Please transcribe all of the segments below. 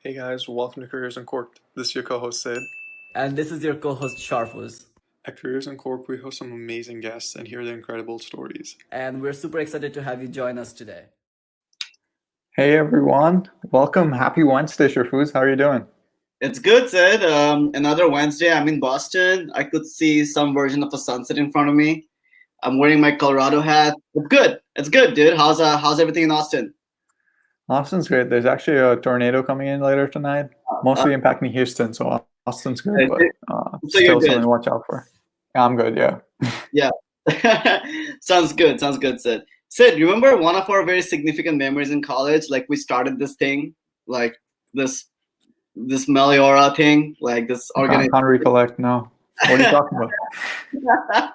Hey guys, welcome to Careers Uncorked. This is your co-host Sid. And this is your co-host Sharfuz. At Careers Uncorked, we host some amazing guests and hear their incredible stories. And we're super excited to have you join us today. Hey everyone, welcome. Happy Wednesday, Sharfuz. How are you doing? It's good, Sid. Another Wednesday. I'm in Boston. I could see some version of a sunset in front of me. I'm wearing my Colorado hat. It's good. It's good, dude. How's everything in Austin? Austin's great. There's actually a tornado coming in later tonight, mostly impacting Houston, so Austin's good, but still something to watch out for. Yeah, I'm good, yeah. Yeah. Sounds good, Sid. Sid, remember one of our very significant memories in college? Like we started this thing, like this Meliora thing, like this organization. I can't recollect, no. What are you talking about?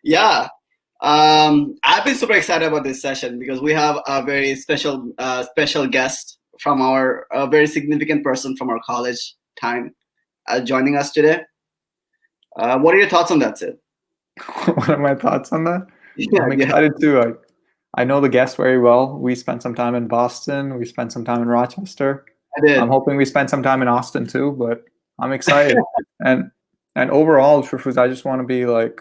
Yeah. I've been super excited about this session because we have a very special guest from a very significant person from our college time joining us today. What are your thoughts on that, Sid? What are my thoughts on that? Yeah, I'm excited too. I know the guest very well. We spent some time in Boston. We spent some time in Rochester. I did. I'm hoping we spend some time in Austin too, but I'm excited. and overall, Sharfuz, I just want to be like,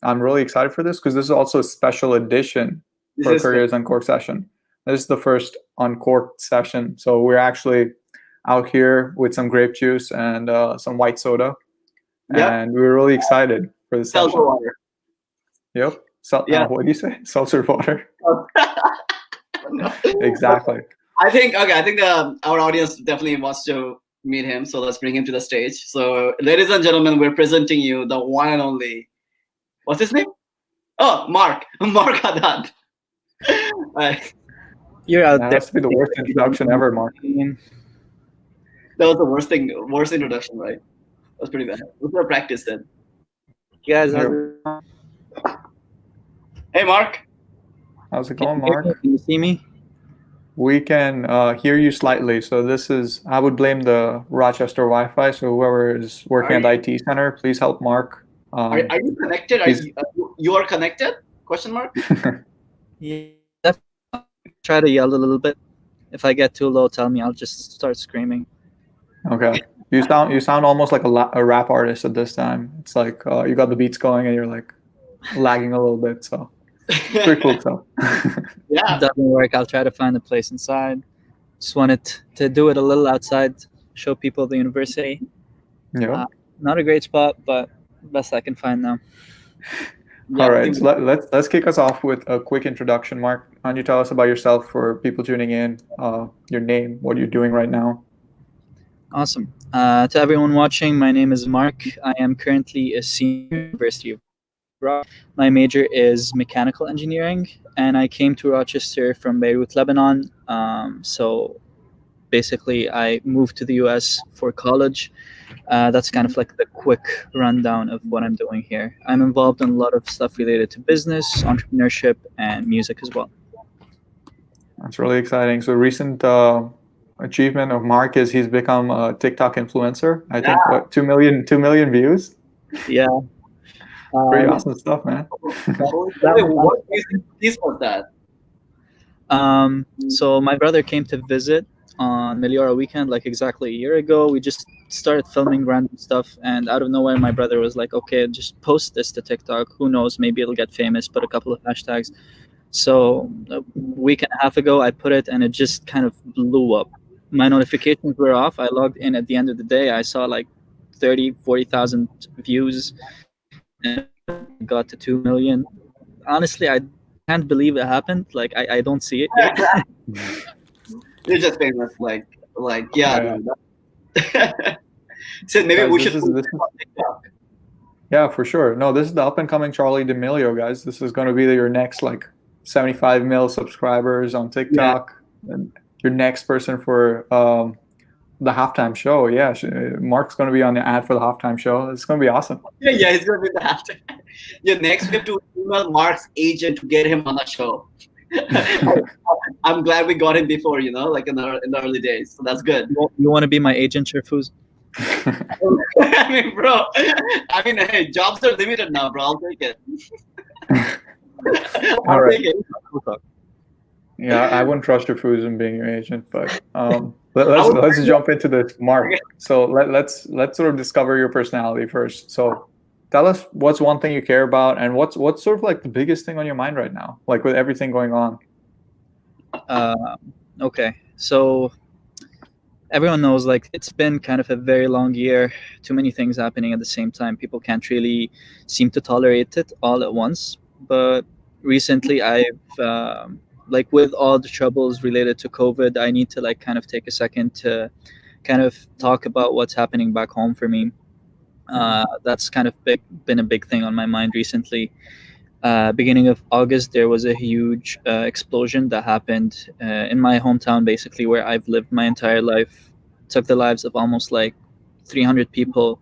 I'm really excited for this because this is also a special edition for Careers Uncorked session. This is the first Uncorked session. So we're actually out here with some grape juice and some white soda. Yep. And we're really excited for this session. Seltzer water. Yep. What do you say? Seltzer water. Exactly. I think our audience definitely wants to meet him. So let's bring him to the stage. So ladies and gentlemen, we're presenting you the one and only, what's his name? Oh, Marc Sidhant. You're out there. That has to be the worst introduction ever, Marc. That was the worst introduction, right? That was pretty bad. Let's go practice then. You guys Hey, Marc. How's it going, Marc? Can you see me? We can hear you slightly. So I would blame the Rochester Wi-Fi. So whoever is working at the IT center, please help Marc. Are you connected? You are connected? Question mark? Yeah. Try to yell a little bit. If I get too low, tell me. I'll just start screaming. Okay. You sound almost like a rap artist at this time. It's like you got the beats going and you're like lagging a little bit. So pretty cool stuff. Yeah. It doesn't work. I'll try to find a place inside. Just wanted to do it a little outside, show people the university. Yeah. Not a great spot, but best I can find now. Yeah, all right. So let's kick us off with a quick introduction. Marc, why don't you tell us about yourself for people tuning in, your name, what you're doing right now? Awesome. To everyone watching, my name is Marc. I am currently a senior at the University of Rochester. My major is mechanical engineering, and I came to Rochester from Beirut, Lebanon. So basically, I moved to the US for college. That's kind of like the quick rundown of what I'm doing here. I'm involved in a lot of stuff related to business, entrepreneurship, and music as well. That's really exciting. So recent achievement of Marc is he's become a TikTok influencer. I think what 2 million views. Yeah. Pretty awesome stuff, man. What piece was that? So my brother came to visit on Meliora weekend, like exactly a year ago. We just started filming random stuff, and out of nowhere, my brother was like, "Okay, just post this to TikTok. Who knows? Maybe it'll get famous. Put a couple of hashtags." So a week and a half ago, I put it, and it just kind of blew up. My notifications were off. I logged in at the end of the day. I saw like 40,000 views, and got to 2 million. Honestly, I can't believe it happened. Like I don't see it yet. You're just famous, yeah. So maybe guys, we should. Yeah, for sure. No, this is the up and coming Charlie D'Amelio, guys. This is going to be your next 75 mil subscribers on TikTok, and your next person for the halftime show. Yeah, Marc's going to be on the ad for the halftime show. It's going to be awesome. Yeah, he's going to be the halftime. Your next we have to email Marc's agent to get him on the show. I'm glad we got him before, like in the early days. So that's good. You want to be my agent, Sharfuz? I mean, bro. Hey, jobs are limited now, bro. I'll take it. All right. Yeah, I wouldn't trust Sharfuz in being your agent, but Let's jump into this, Marc. So let's sort of discover your personality first. So tell us what's one thing you care about, and what's sort of like the biggest thing on your mind right now, like with everything going on. Okay, so everyone knows like it's been kind of a very long year, too many things happening at the same time. People can't really seem to tolerate it all at once. But recently I've like with all the troubles related to COVID, I need to like kind of take a second to kind of talk about what's happening back home for me. That's kind of been a big thing on my mind recently. Beginning of August, there was a huge explosion that happened in my hometown, basically where I've lived my entire life. Took the lives of almost like 300 people.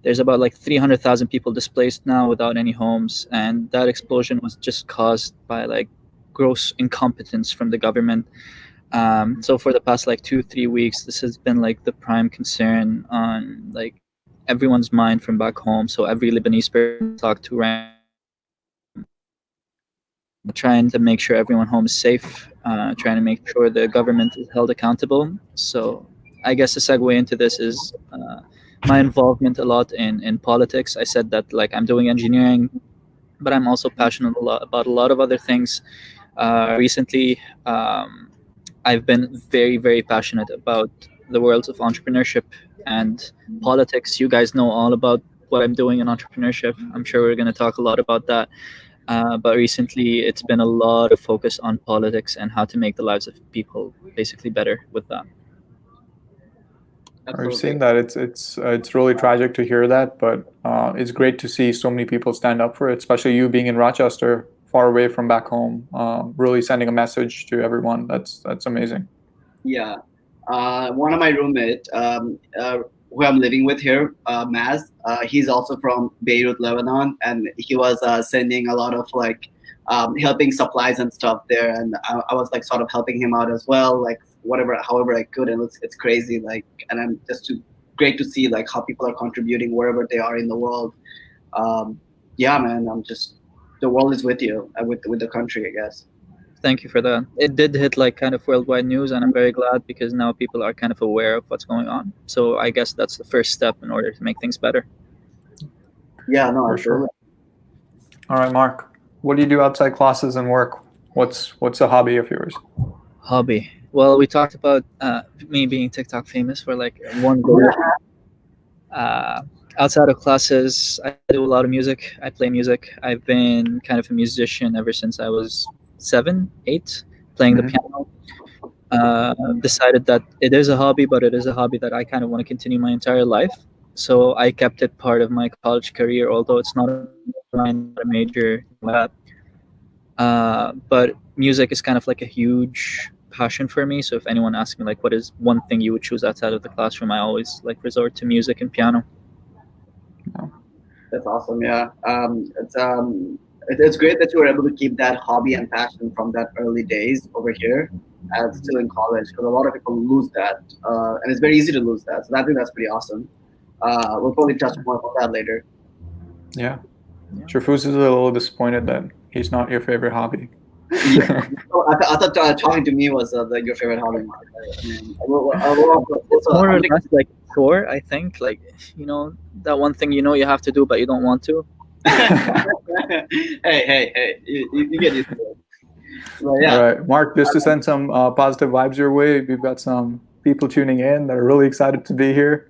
There's about like 300,000 people displaced now without any homes, and that explosion was just caused by like gross incompetence from the government. So for the past like 2-3 weeks, this has been like the prime concern on like everyone's mind from back home. So every Lebanese person I talk to right, trying to make sure everyone home is safe, trying to make sure the government is held accountable. So I guess the segue into this is my involvement a lot in politics. I said that like I'm doing engineering, but I'm also passionate about a lot of other things. Recently, I've been very, very passionate about the worlds of entrepreneurship and politics. You guys know all about what I'm doing in entrepreneurship. I'm sure we're going to talk a lot about that. But recently, it's been a lot of focus on politics and how to make the lives of people basically better with that. I've seen that. It's really tragic to hear that, but it's great to see so many people stand up for it, especially you being in Rochester, far away from back home, really sending a message to everyone. That's amazing. Yeah. One of my roommates, who I'm living with here, Maz, he's also from Beirut, Lebanon, and he was sending a lot of like helping supplies and stuff there, and I was like sort of helping him out as well, like however I could, and it's crazy, like, and I'm just great to see like how people are contributing wherever they are in the world. Yeah, man, the world is with you, with the country, I guess. Thank you for that. It did hit like kind of worldwide news, and I'm very glad because now people are kind of aware of what's going on. So I guess that's the first step in order to make things better. Yeah, no, for sure. All right, Marc, what do you do outside classes and work? What's a hobby of yours? Hobby. Well, we talked about me being TikTok famous for like one goal. Outside of classes, I do a lot of music. I play music. I've been kind of a musician ever since I was 7, 8, playing the piano. Decided that it is a hobby, but it is a hobby that I kind of want to continue my entire life. So I kept it part of my college career, although it's not a major. But music is kind of like a huge passion for me. So if anyone asks me like, what is one thing you would choose outside of the classroom, I always like resort to music and piano. That's awesome. Yeah. It's great that you were able to keep that hobby and passion from that early days over here as still in college, because a lot of people lose that, and it's very easy to lose that. So I think that's pretty awesome. We'll probably touch more on that later. Yeah. Sharfuz is a little disappointed that he's not your favorite hobby. Yeah. I thought talking to me was your favorite hobby, Marc. It's more or less like chore, I think. Like, you know, that one thing you have to do, but you don't want to. hey, you get used to it. Well, yeah. All right, Marc, just to send some positive vibes your way, we've got some people tuning in that are really excited to be here.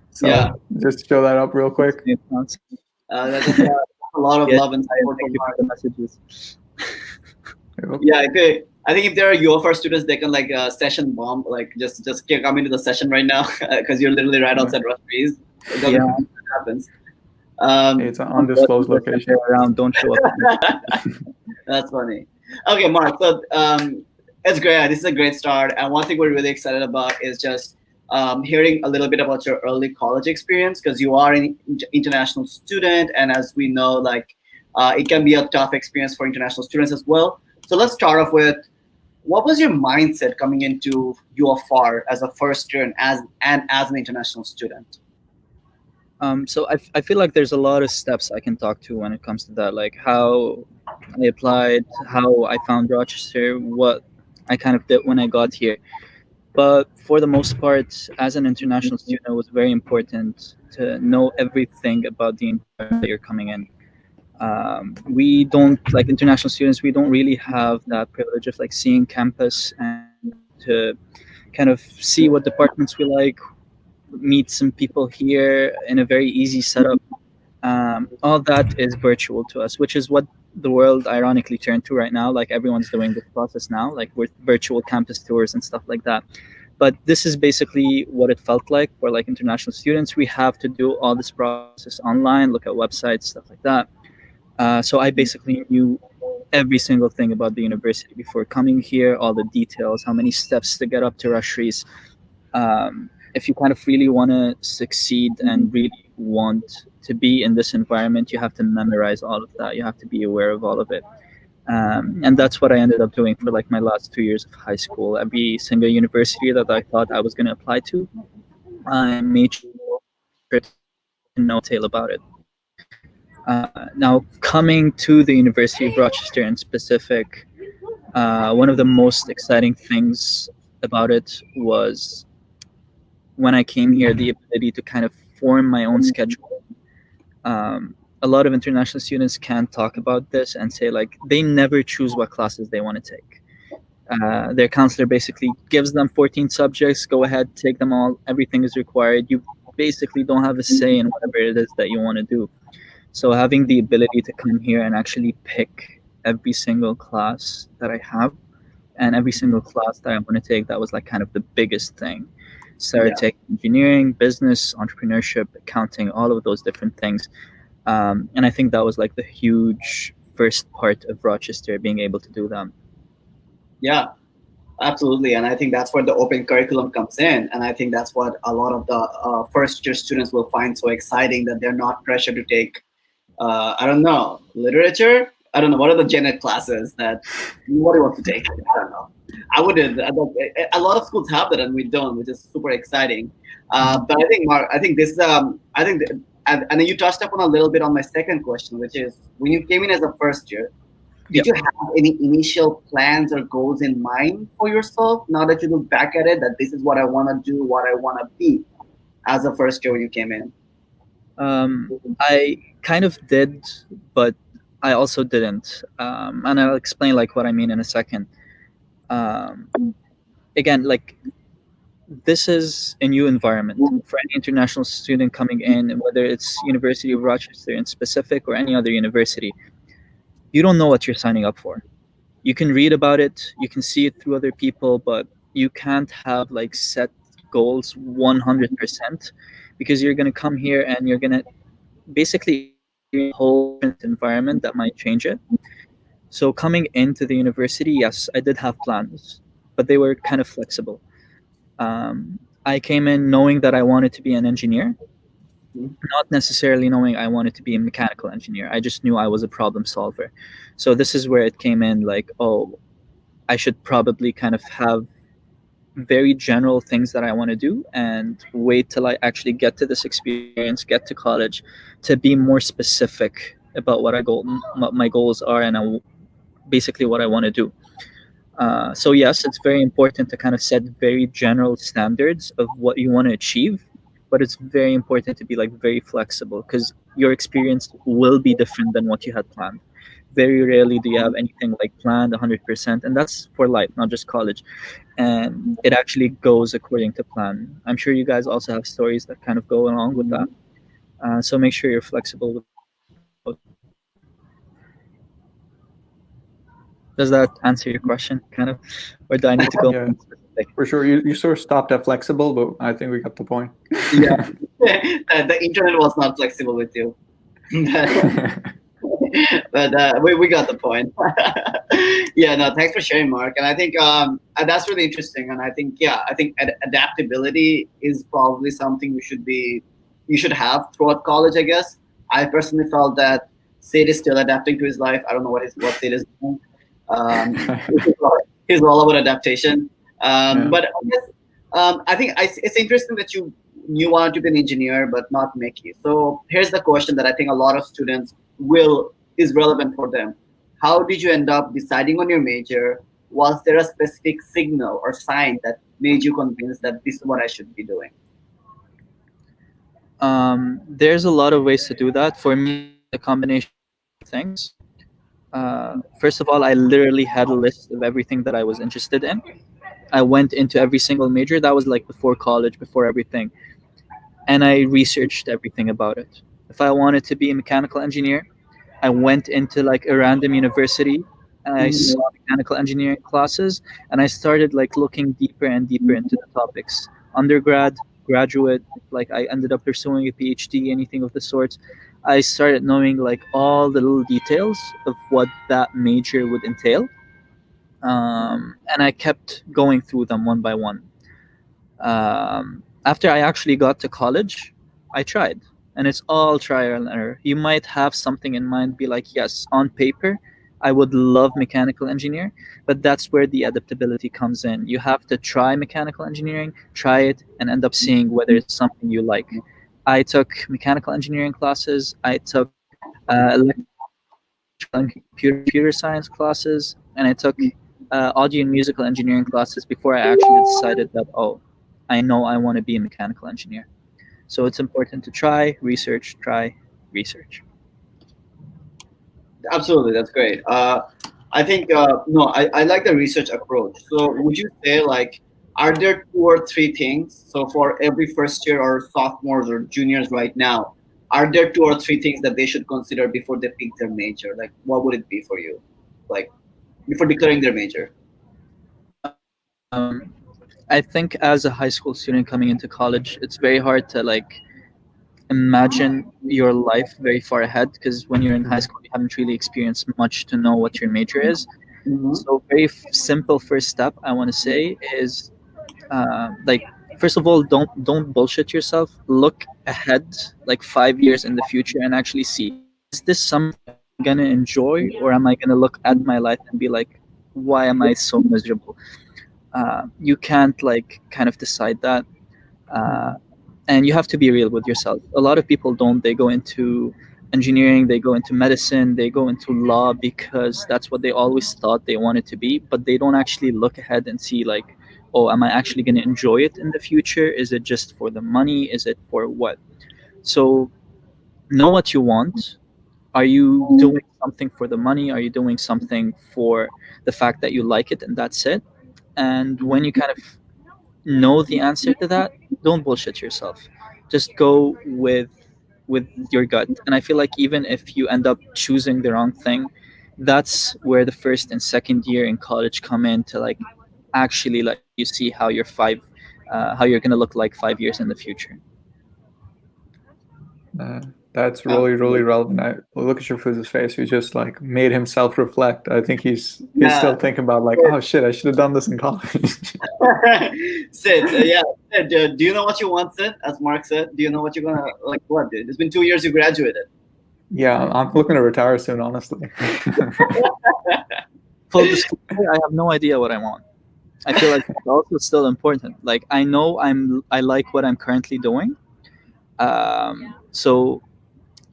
So just show that up real quick. That's a lot of love and support from Marc. The messages. Yeah, I think if there are UFR students, they can like session bomb, like just come into the session right now because you're literally right outside Rush Trees. It doesn't happens. It's an undisclosed location. Around, don't show up. That's funny. Okay, Marc. So it's great. This is a great start. And one thing we're really excited about is just hearing a little bit about your early college experience, because you are an international student, and as we know, like it can be a tough experience for international students as well. So let's start off with, what was your mindset coming into UFR as a first year and as an international student? So I feel like there's a lot of steps I can talk to when it comes to that, like how I applied, how I found Rochester, what I kind of did when I got here. But for the most part, as an international student, it was very important to know everything about the environment that you're coming in. We don't, like international students, we don't really have that privilege of like seeing campus and to kind of see what departments we like, meet some people here in a very easy setup. All that is virtual to us, which is what the world ironically turned to right now. Like everyone's doing this process now, like with virtual campus tours and stuff like that. But this is basically what it felt like for like international students. We have to do all this process online, look at websites, stuff like that. So I basically knew every single thing about the university before coming here, all the details, how many steps to get up to Rashri's. If you kind of really want to succeed and really want to be in this environment, you have to memorize all of that. You have to be aware of all of it. And that's what I ended up doing for like my last 2 years of high school. Every single university that I thought I was going to apply to, I made sure to know detail about it. Now, coming to the University of Rochester in specific, one of the most exciting things about it was when I came here, the ability to kind of form my own schedule. A lot of international students can talk about this and say like they never choose what classes they want to take. Their counselor basically gives them 14 subjects, go ahead, take them all, everything is required. You basically don't have a say in whatever it is that you want to do. So having the ability to come here and actually pick every single class that I have and every single class that I want to take, that was like kind of the biggest thing. Started taking engineering, business, entrepreneurship, accounting, all of those different things. And I think that was like the huge first part of Rochester, being able to do that. Yeah, absolutely. And I think that's where the open curriculum comes in. And I think that's what a lot of the first year students will find so exciting, that they're not pressured to take, I don't know, literature. I don't know, what are the gen ed classes that what do you want to take? I don't know. I wouldn't. A lot of schools have that, and we don't, which is super exciting. But I think, Marc, I think this, I think, and then you touched upon a little bit on my second question, which is when you came in as a first year, did you have any initial plans or goals in mind for yourself? Now that you look back at it, that this is what I want to do, what I want to be, as a first year when you came in. I kind of did, but I also didn't. And I'll explain like what I mean in a second. Again, like this is a new environment for any international student coming in, whether it's University of Rochester in specific or any other university. You don't know what you're signing up for. You can read about it, you can see it through other people, but you can't have like set goals 100%, because you're going to come here and you're going to basically a whole different environment that might change it. So coming into the university, yes, I did have plans, but they were kind of flexible. I came in knowing that I wanted to be an engineer, not necessarily knowing I wanted to be a mechanical engineer. I just knew I was a problem solver. So this is where it came in like, oh, I should probably kind of have very general things that I want to do and wait till I actually get to this experience, get to college, to be more specific about what my goals are and basically what I want to do. So yes, it's very important to kind of set very general standards of what you want to achieve, but it's very important to be like very flexible, because your experience will be different than what you had planned. Very rarely do you have anything like planned 100%, and that's for life, not just college. And it actually goes according to plan. I'm sure you guys also have stories that kind of go along with that. So make sure you're flexible with. Does that answer your question, kind of, or do I need to go? Yeah, for sure. You sort of stopped at flexible, but I think we got the point. Yeah, the internet was not flexible with you. But we got the point. Yeah, no, thanks for sharing, Marc. And I think that's really interesting. And I think, I think adaptability is probably something you should have throughout college, I guess. I personally felt that Sid is still adapting to his life. I don't know what Sid is doing. He's all about adaptation. But I guess, I think it's interesting that you wanted to be an engineer, but not Mickey. So here's the question that I think a lot of students is relevant for them. How did you end up deciding on your major? Was there a specific signal or sign that made you convinced that this is what I should be doing? There's a lot of ways to do that. For me, it's a combination of things. First of all, I literally had a list of everything that I was interested in. I went into every single major. That was like before college, before everything. And I researched everything about it. If I wanted to be a mechanical engineer, I went into like a random university and I Mhm. saw mechanical engineering classes and I started like looking deeper and deeper into the topics. Undergrad, graduate, like I ended up pursuing a PhD, anything of the sorts. I started knowing like all the little details of what that major would entail. And I kept going through them one by one. After I actually got to college, I tried, and it's all trial and error. You might have something in mind, be like, yes, on paper, I would love mechanical engineer, but that's where the adaptability comes in. You have to try mechanical engineering, try it, and end up seeing whether it's something you like. I took mechanical engineering classes. I took electrical and computer science classes, and I took audio and musical engineering classes before I actually decided that, oh, I know I want to be a mechanical engineer. So it's important to try, research. Absolutely, that's great. I think no, I like the research approach. So would you say like, are there two or three things? So for every first year or sophomores or juniors right now, are there two or three things that they should consider before they pick their major? Like, what would it be for you? Like before declaring their major? Um, I think as a high school student coming into college, it's very hard to like imagine your life very far ahead because when you're in high school, you haven't really experienced much to know what your major is. Mm-hmm. So very simple first step I want to say is like first of all don't bullshit yourself. Look ahead like 5 years in the future and actually see, is this something I'm gonna enjoy or am I gonna look at my life and be like, why am I so miserable? You can't like kind of decide that. uh, and you have to be real with yourself. A lot of people don't. They go into engineering, they go into medicine, they go into law because that's what they always thought they wanted to be, but they don't actually look ahead and see like, oh, am I actually going to enjoy it in the future? Is it just for the money? Is it for what? So know what you want. Are you doing something for the money? Are you doing something for the fact that you like it and that's it? And when you kind of know the answer to that, don't bullshit yourself. Just go with your gut. And I feel like even if you end up choosing the wrong thing, that's where the first and second year in college come in to like actually let you see how you're gonna look like 5 years in the future. Uh, that's really, really relevant. I look at Sharfuz's face. He just like made himself reflect. I think he's Yeah. still thinking about like, oh shit, I should have done this in college. Sid, yeah. Sid, do you know what you want, Sid? As Mark said, do you know what you're gonna like? What? Dude? It's been 2 years you graduated. Yeah, I'm looking to retire soon, honestly. Full disclosure, I have no idea what I want. I feel like it's also still important. Like I know I like what I'm currently doing. So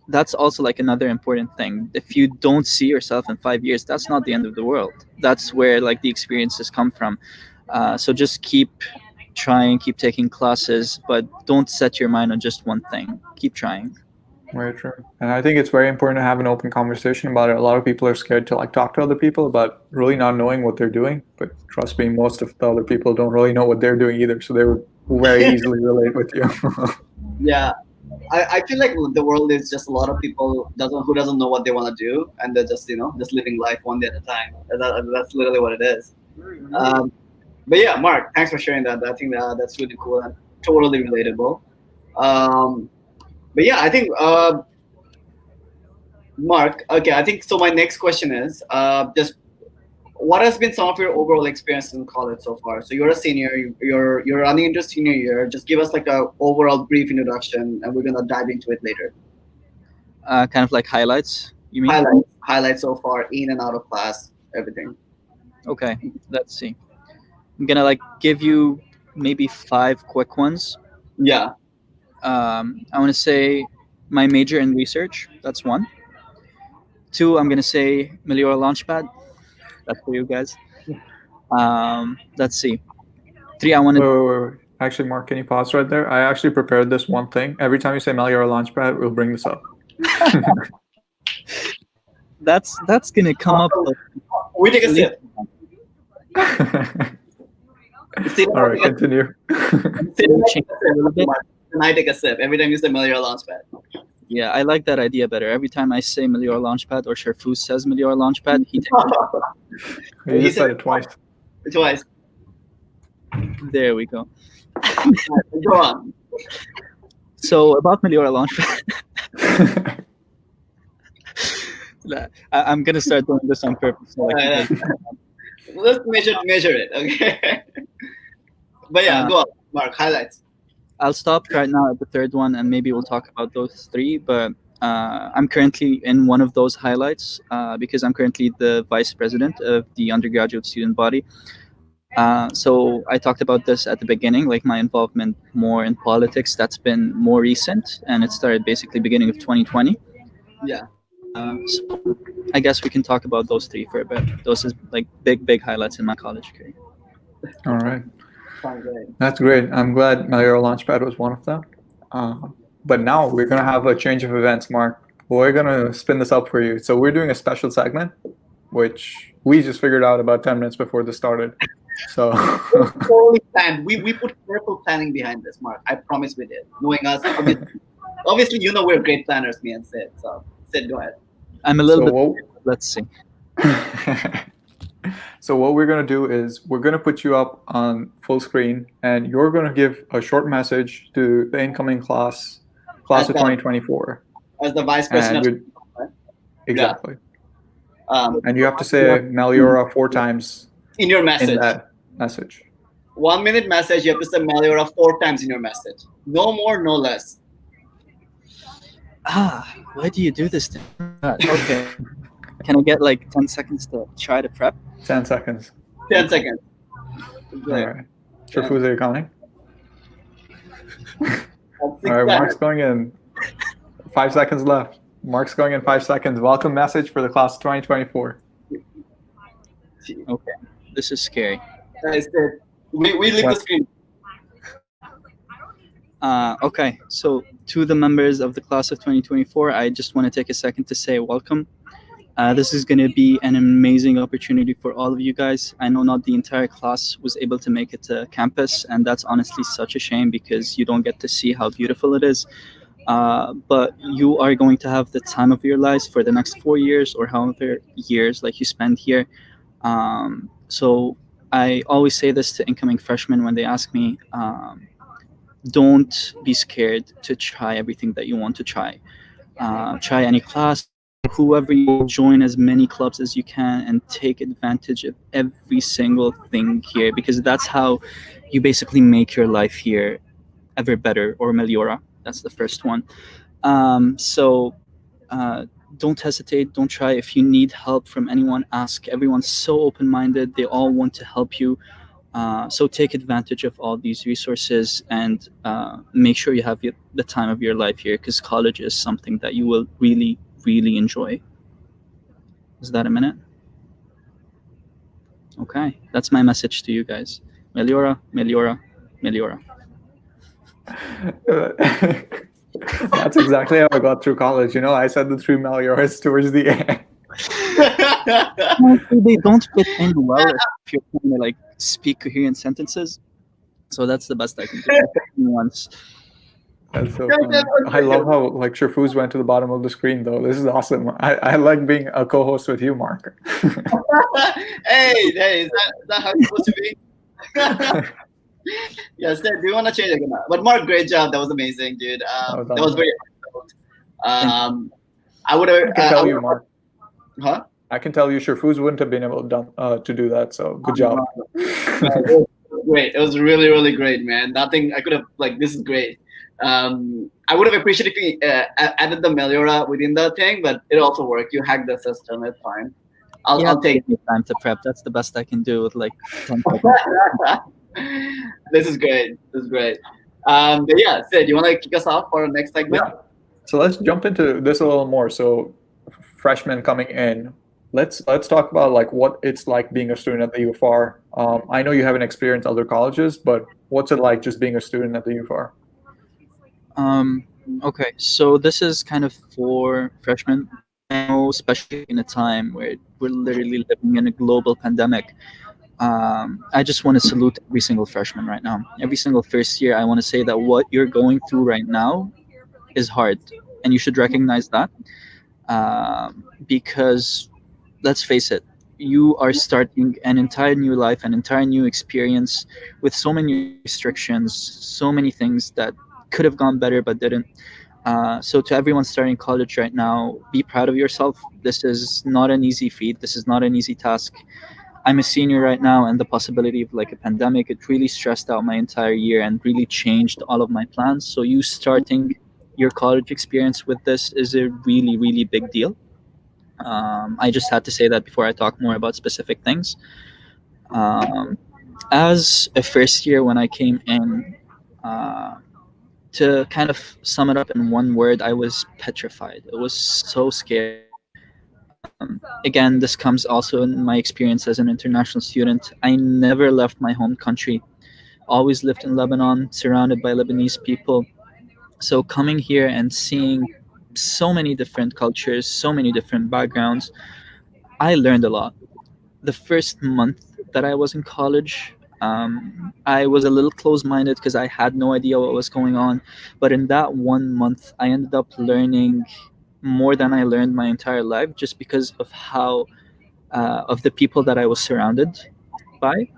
that's also like another important thing. If you don't see yourself in 5 years, that's not the end of the world. That's where like the experiences come from. So just keep trying, keep taking classes, but don't set your mind on just one thing. Keep trying. Very true. And I think it's very important to have an open conversation about it. A lot of people are scared to like talk to other people about really not knowing what they're doing. But trust me, most of the other people don't really know what they're doing either. So they would very easily relate with you. Yeah, I feel like the world is just a lot of people who doesn't know what they want to do, and they're just just living life one day at a time. That's literally what it is. But yeah, Mark, thanks for sharing that. I think that's really cool and totally relatable. Um, but yeah, I think Mark. Okay, I think so. My next question is just what has been some of your overall experience in college so far? So you're a senior, you're running into senior year. Just give us like a overall brief introduction, and we're gonna dive into it later. Kind of like highlights, you mean? Highlights so far, in and out of class, everything. Okay, let's see. I'm gonna like give you maybe five quick ones. Yeah. I want to say my major in research. That's one. Two, I'm gonna say Meliora Launchpad. That's for you guys. Let's see. 3, I want to. Wait. Actually, Marc, can you pause right there? I actually prepared this one thing. Every time you say Meliora Launchpad, we'll bring this up. That's gonna come up. We take a sip. All right, continue. And I take a sip every time you say Meliora Launchpad. Yeah, I like that idea better. Every time I say Meliora Launchpad or Sharfuz says Meliora Launchpad, he takes You just said it twice. Twice. There we go. Go on. So about Meliora Launchpad, I'm gonna start doing this on purpose. So let's measure it, okay? But yeah, go on, Marc. Highlights. I'll stop right now at the third one, and maybe we'll talk about those 3. But I'm currently in one of those highlights because I'm currently the vice president of the undergraduate student body. So I talked about this at the beginning, like my involvement more in politics. That's been more recent, and it started basically beginning of 2020. Yeah. So I guess we can talk about those 3 for a bit. Those is like big highlights in my college career. All right. Sounds great. That's great. I'm glad Meliora Launchpad was one of them. But now we're going to have a change of events, Marc. We're going to spin this up for you. So we're doing a special segment, which we just figured out about 10 minutes before this started. So totally planned. We put careful planning behind this, Marc. I promise we did. Knowing us, obviously you know we're great planners, me and Sid. So Sid, go ahead. I'm a little bit. Let's see. So what we're going to do is we're going to put you up on full screen, and you're going to give a short message to the incoming class of 2024. As the vice president. Exactly. Yeah. And you have to say Meliora 4 times in your message. In that message. 1 minute message, you have to say Meliora 4 times in your message. No more, no less. Why do you do this to me? Okay. Can I get like 10 seconds to try to prep? 10 seconds. 10 seconds. All right. Sharfuz, are you coming? All right, Marc's going in. 5 seconds left. Marc's going in 5 seconds. Welcome message for the class of 2024. Okay. This is scary. We leave the screen. Okay. So to the members of the class of 2024, I just want to take a second to say welcome. This is going to be an amazing opportunity for all of you guys. I know not the entire class was able to make it to campus, and that's honestly such a shame because you don't get to see how beautiful it is. But you are going to have the time of your lives for the next 4 years or however years like you spend here. So I always say this to incoming freshmen when they ask me, don't be scared to try everything that you want to try. Try any class, whoever you join as many clubs as you can, and take advantage of every single thing here, because that's how you basically make your life here ever better, or Meliora. That's the first one. So don't hesitate, don't try. If you need help from anyone, ask. Everyone's so open-minded, they all want to help you. So take advantage of all these resources and make sure you have the time of your life here, because college is something that you will really, really enjoy. Is that a minute? Okay, that's my message to you guys. Meliora, Meliora, Meliora. That's exactly how I got through college. You know, I said the 3 Melioras towards the end. They don't fit in well if you're trying to like speak coherent sentences. So that's the best I can do. Once. That's so funny. I love how like Sharfuz went to the bottom of the screen though. This is awesome. I like being a co-host with you, Marc. Hey, is that how it's supposed to be? Yes, do you want to change it? But Marc, great job. That was amazing, dude. That was very I would have. I can tell you, Marc. Huh? I can tell you, Sharfuz wouldn't have been able to do that. So good job. Great. It was really, really great, man. Nothing I could have like. This is great. I would have appreciated if you added the Meliora within the thing, but it also worked. You hacked the system. It's fine. I'll take time to prep. That's the best I can do with like 10 seconds. This is great. This is great. But yeah, Sid, you want to kick us off for our next segment? Yeah. So let's jump into this a little more. So freshmen coming in, let's talk about like what it's like being a student at the UFR. I know you haven't experienced other colleges, but what's it like just being a student at the UFR? Okay, so this is kind of for freshmen. I know, especially in a time where we're literally living in a global pandemic. I just want to salute every single freshman right now. Every single first year, I want to say that what you're going through right now is hard, and you should recognize that. Because let's face it, you are starting an entire new life, an entire new experience with so many restrictions, so many things that could have gone better but didn't. So to everyone starting college right now, be proud of yourself. This is not an easy feat. This is not an easy task. I'm a senior right now, and the possibility of like a pandemic, it really stressed out my entire year and really changed all of my plans. So you starting your college experience with this is a really, really big deal. I just had to say that before I talk more about specific things. Um, as a first year, when I came in, uh, to kind of sum it up in one word, I was petrified. It was so scary. Again, this comes also in my experience as an international student. I never left my home country. Always lived in Lebanon, surrounded by Lebanese people. So coming here and seeing so many different cultures, so many different backgrounds, I learned a lot. The first month that I was in college, I was a little close minded because I had no idea what was going on. But in that 1 month, I ended up learning more than I learned my entire life just because of how, of the people that I was surrounded by.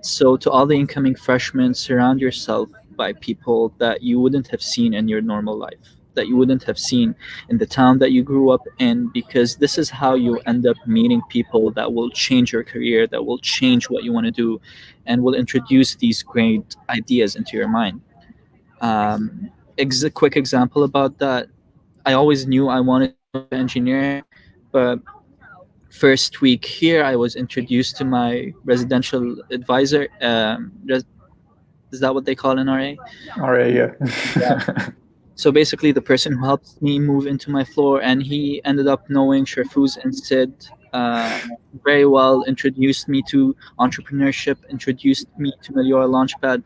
So, to all the incoming freshmen, surround yourself by people that you wouldn't have seen in your normal life, that you wouldn't have seen in the town that you grew up in, because this is how you end up meeting people that will change your career, that will change what you want to do, and will introduce these great ideas into your mind. A quick example about that, I always knew I wanted to be an engineer, but first week here, I was introduced to my residential advisor. Is that what they call an RA? All right, yeah. So basically, the person who helped me move into my floor, and he ended up knowing Sharfuz and Sid very well, introduced me to entrepreneurship, introduced me to Meliora Launchpad.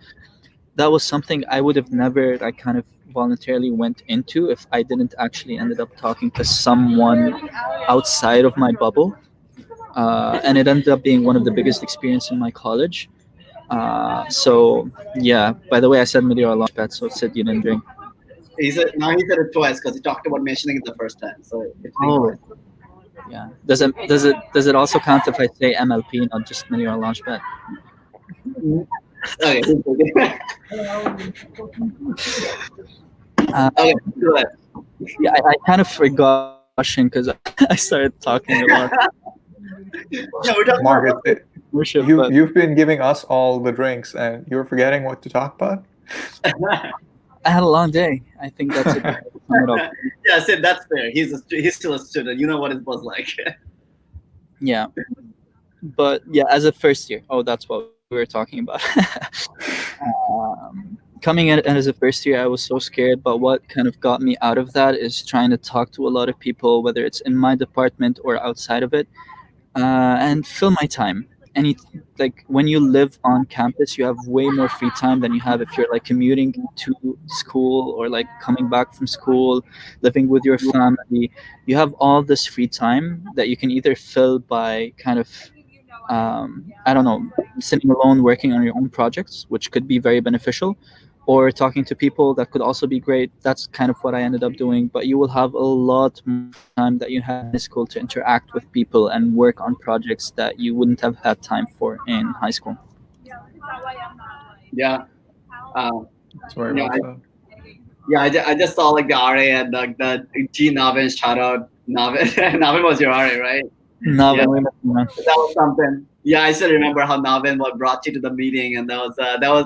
That was something I would have never like kind of voluntarily went into if I didn't actually ended up talking to someone outside of my bubble. And it ended up being one of the biggest experience in my college. So yeah. By the way, I said Meliora Launchpad, so Sid, you didn't drink. He said it twice because he talked about mentioning it the first time. So Oh, yeah. Does it also count if I say MLP, not just Meliora Launchpad? okay. Okay, go ahead. Yeah, I kind of forgot Russian because I started talking about Yeah, we're talking Marc, about entrepreneurship. But you've been giving us all the drinks and you're forgetting what to talk about? I had a long day. I think that's a good way to sum it up. yeah, Sid, that's fair. He's still a student. You know what it was like. Yeah, but yeah, as a first year. Oh, that's what we were talking about. Coming in as a first year, I was so scared. But what kind of got me out of that is trying to talk to a lot of people, whether it's in my department or outside of it, and fill my time. Any like when you live on campus, you have way more free time than you have if you're like commuting to school or like coming back from school, living with your family. You have all this free time that you can either fill by kind of I don't know, sitting alone working on your own projects, which could be very beneficial, or talking to people that could also be great. That's kind of what I ended up doing. But you will have a lot more time that you had in school to interact with people and work on projects that you wouldn't have had time for in high school. Yeah. That's very Yeah, well said. yeah. I just saw like the RA and the G Navin shout out. Navin Navin was your RA, right? Now, Yeah. when we That was something. Yeah, I still remember how Navin brought you to the meeting, and that was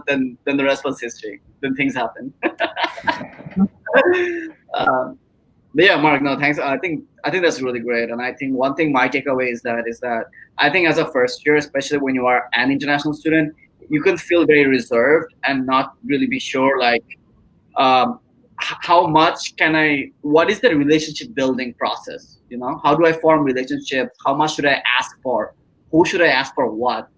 then the rest was history. Then things happened. um, but yeah, Marc, no, thanks. I think that's really great, and I think one thing my takeaway is that I think as a first year, especially when you are an international student, you can feel very reserved and not really be sure like how much can I? What is the relationship building process? You know, how do I form relationships? How much should I ask for? Who should I ask for what?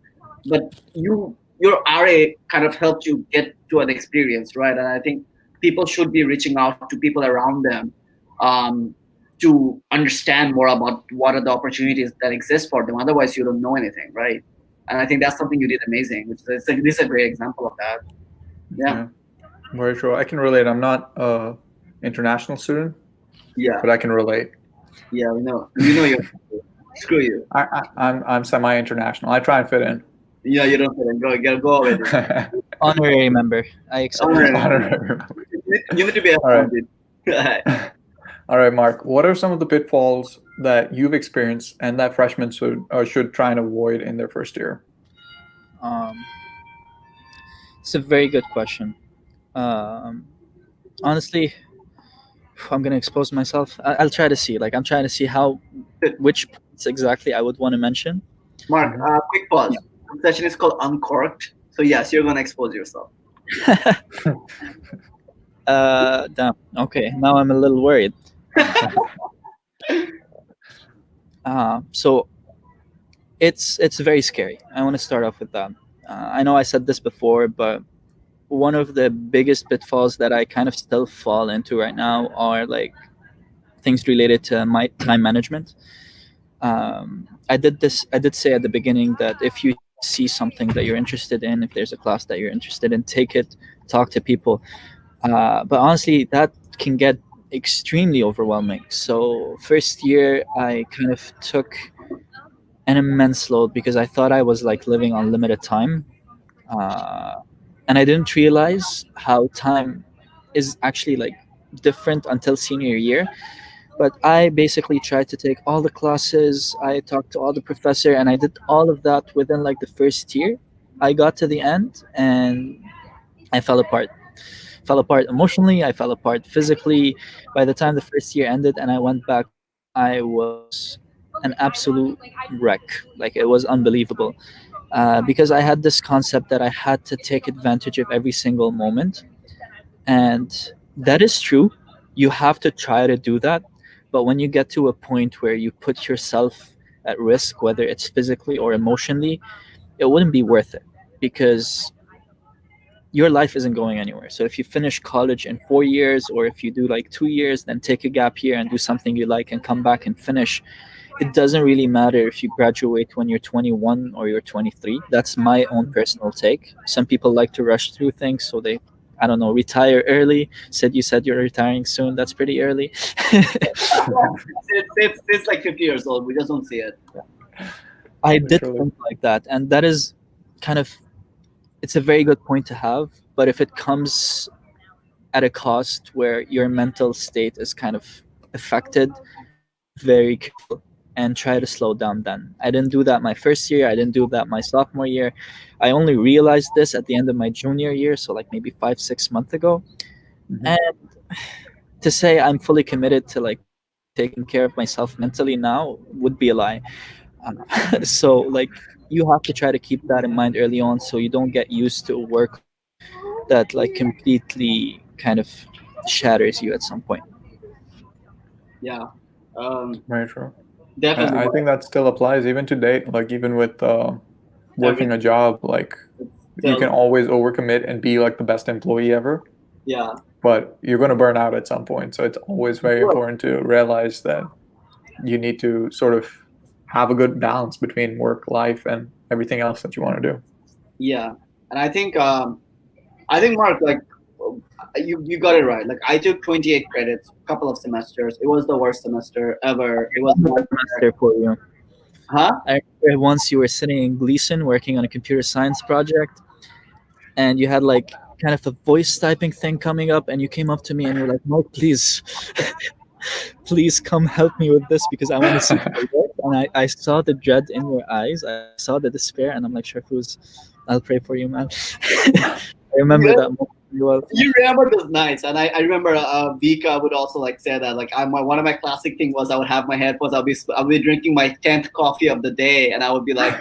But your RA kind of helped you get to an experience, right? And I think people should be reaching out to people around them to understand more about what are the opportunities that exist for them. Otherwise, you don't know anything, right? And I think that's something you did amazing. This is a great example of that. Yeah. Very true. I can relate. I'm not an international student, but I can relate. Yeah, we know. You know you. Screw you. I'm semi-international. I try and fit in. Yeah, you don't fit in. Go away. Honorary member. I accept. Honorary. You need to be a All right, Marc. What are some of the pitfalls that you've experienced and that freshmen should try and avoid in their first year? It's a very good question. Honestly, I'm gonna expose myself. I'll try to see. Like, I'm trying to see which points exactly I would want to mention. Marc, quick pause. The session is called Uncorked. So yes, you're gonna expose yourself. Damn. Okay, now I'm a little worried. So it's very scary. I want to start off with that. I know I said this before, but one of the biggest pitfalls that I kind of still fall into right now are like things related to my time management. I did say at the beginning that if you see something that you're interested in, if there's a class that you're interested in, take it, talk to people. But honestly, that can get extremely overwhelming. So first year, I kind of took an immense load because I thought I was like living on limited time. And I didn't realize how time is actually like different until senior year. But I basically tried to take all the classes. I talked to all the professor, and I did all of that within like the first year. I got to the end, and I fell apart. Fell apart emotionally. I fell apart physically. By the time the first year ended, and I went back, I was an absolute wreck. Like, it was unbelievable. Because I had this concept that I had to take advantage of every single moment. And that is true. You have to try to do that. But when you get to a point where you put yourself at risk, whether it's physically or emotionally, it wouldn't be worth it because your life isn't going anywhere. So if you finish college in 4 years, or if you do like 2 years, then take a gap year and do something you like and come back and finish. It doesn't really matter if you graduate when you're 21 or you're 23. That's my own personal take. Some people like to rush through things, so they, I don't know, retire early. You said you're retiring soon. That's pretty early. it's like 50 years old. We just don't see it. I did think like that, and that is kind of, it's a very good point to have. But if it comes at a cost where your mental state is kind of affected, very careful and try to slow down. Then I didn't do that my first year. I didn't do that my sophomore year. I only realized this at the end of my junior year, so like maybe 5-6 months ago. And to say I'm fully committed to like taking care of myself mentally now would be a lie. So like, you have to try to keep that in mind early on, so you don't get used to work that like completely kind of shatters you at some point. Yeah. Very true. Definitely. I think that still applies even to date. Like, even with working a job, like you can always overcommit and be like the best employee ever. Yeah. But you're going to burn out at some point. So it's always very important to realize that you need to sort of have a good balance between work, life, and everything else that you want to do. Yeah. And I think Marc, like, you got it right. Like, I took 28 credits, a couple of semesters. It was the worst semester ever. It was one semester for you. Huh? I remember once you were sitting in Gleason working on a computer science project, and you had like kind of a voice typing thing coming up, and you came up to me and you're like, "Marc, please, please come help me with this because I want to see my work." And I saw the dread in your eyes. I saw the despair, and I'm like, "Sharfuz, I'll pray for you, man." I remember that moment. Well, you remember those nights, and I remember Vika would also like say that, like, one of my classic thing was I would have my headphones, I'll be drinking my 10th coffee of the day, and I would be like,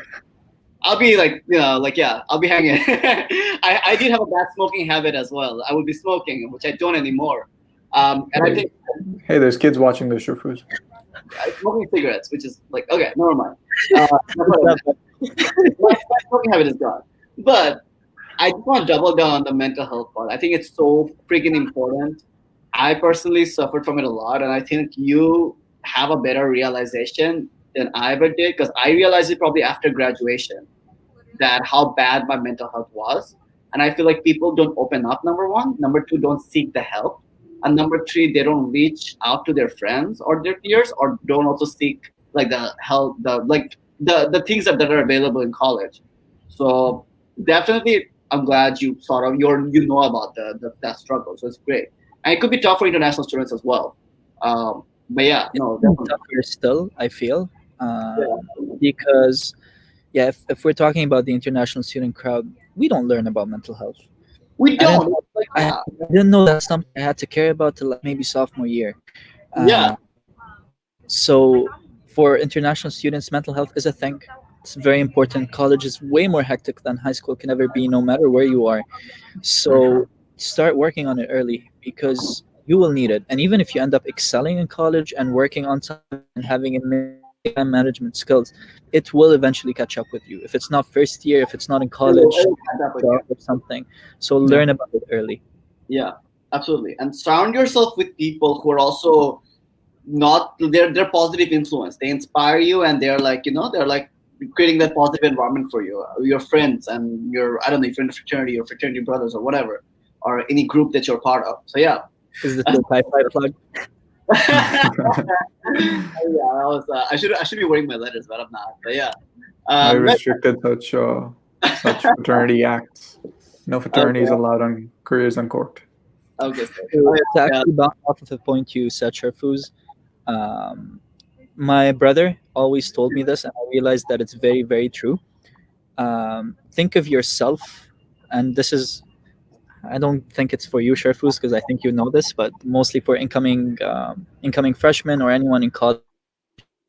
I'll be like, you know, like, yeah, I'll be hanging. I did have a bad smoking habit as well. I would be smoking, which I don't anymore. And I think, hey, there's kids watching this, Sharfuz. smoking cigarettes, which is like, okay, never mind. My smoking habit is gone. But I just want to double down on the mental health part. I think it's so freaking important. I personally suffered from it a lot, and I think you have a better realization than I ever did, because I realized it probably after graduation, that how bad my mental health was. And I feel like people don't open up, number one. Number two, don't seek the help. And number three, they don't reach out to their friends or their peers, or don't also seek like the help, the things that are available in college. So definitely, I'm glad you sort of you know about that struggle. So it's great, and it could be tough for international students as well. But yeah, no, definitely. Tougher still, I feel, because if we're talking about the international student crowd, we don't learn about mental health. We don't. I didn't know that's something I had to care about till like maybe sophomore year. So for international students, mental health is a thing. It's very important. College is way more hectic than high school can ever be, no matter where you are. So start working on it early, because you will need it. And even if you end up excelling in college and working on something and having time management skills, it will eventually catch up with you. If it's not first year, if it's not in college, or something. So learn about it early. Yeah, absolutely. And surround yourself with people who are also not, they're positive influence. They inspire you, and they're like, they're like creating that positive environment for you. Your friends and your, I don't know, if you're in a fraternity or fraternity brothers or whatever, or any group that you're part of. So yeah. Is this the Wi-Fi plug? I should be wearing my letters, but I'm not. But yeah. I restricted such fraternity acts. No fraternities allowed on Careers Uncorked. Okay. To actually bounce off of the point you said, Sharfuz, my brother always told me this, and I realized that it's very, very true. Think of yourself, and this is, I don't think it's for you, Sharfuz, because I think you know this, but mostly for incoming freshmen or anyone in college.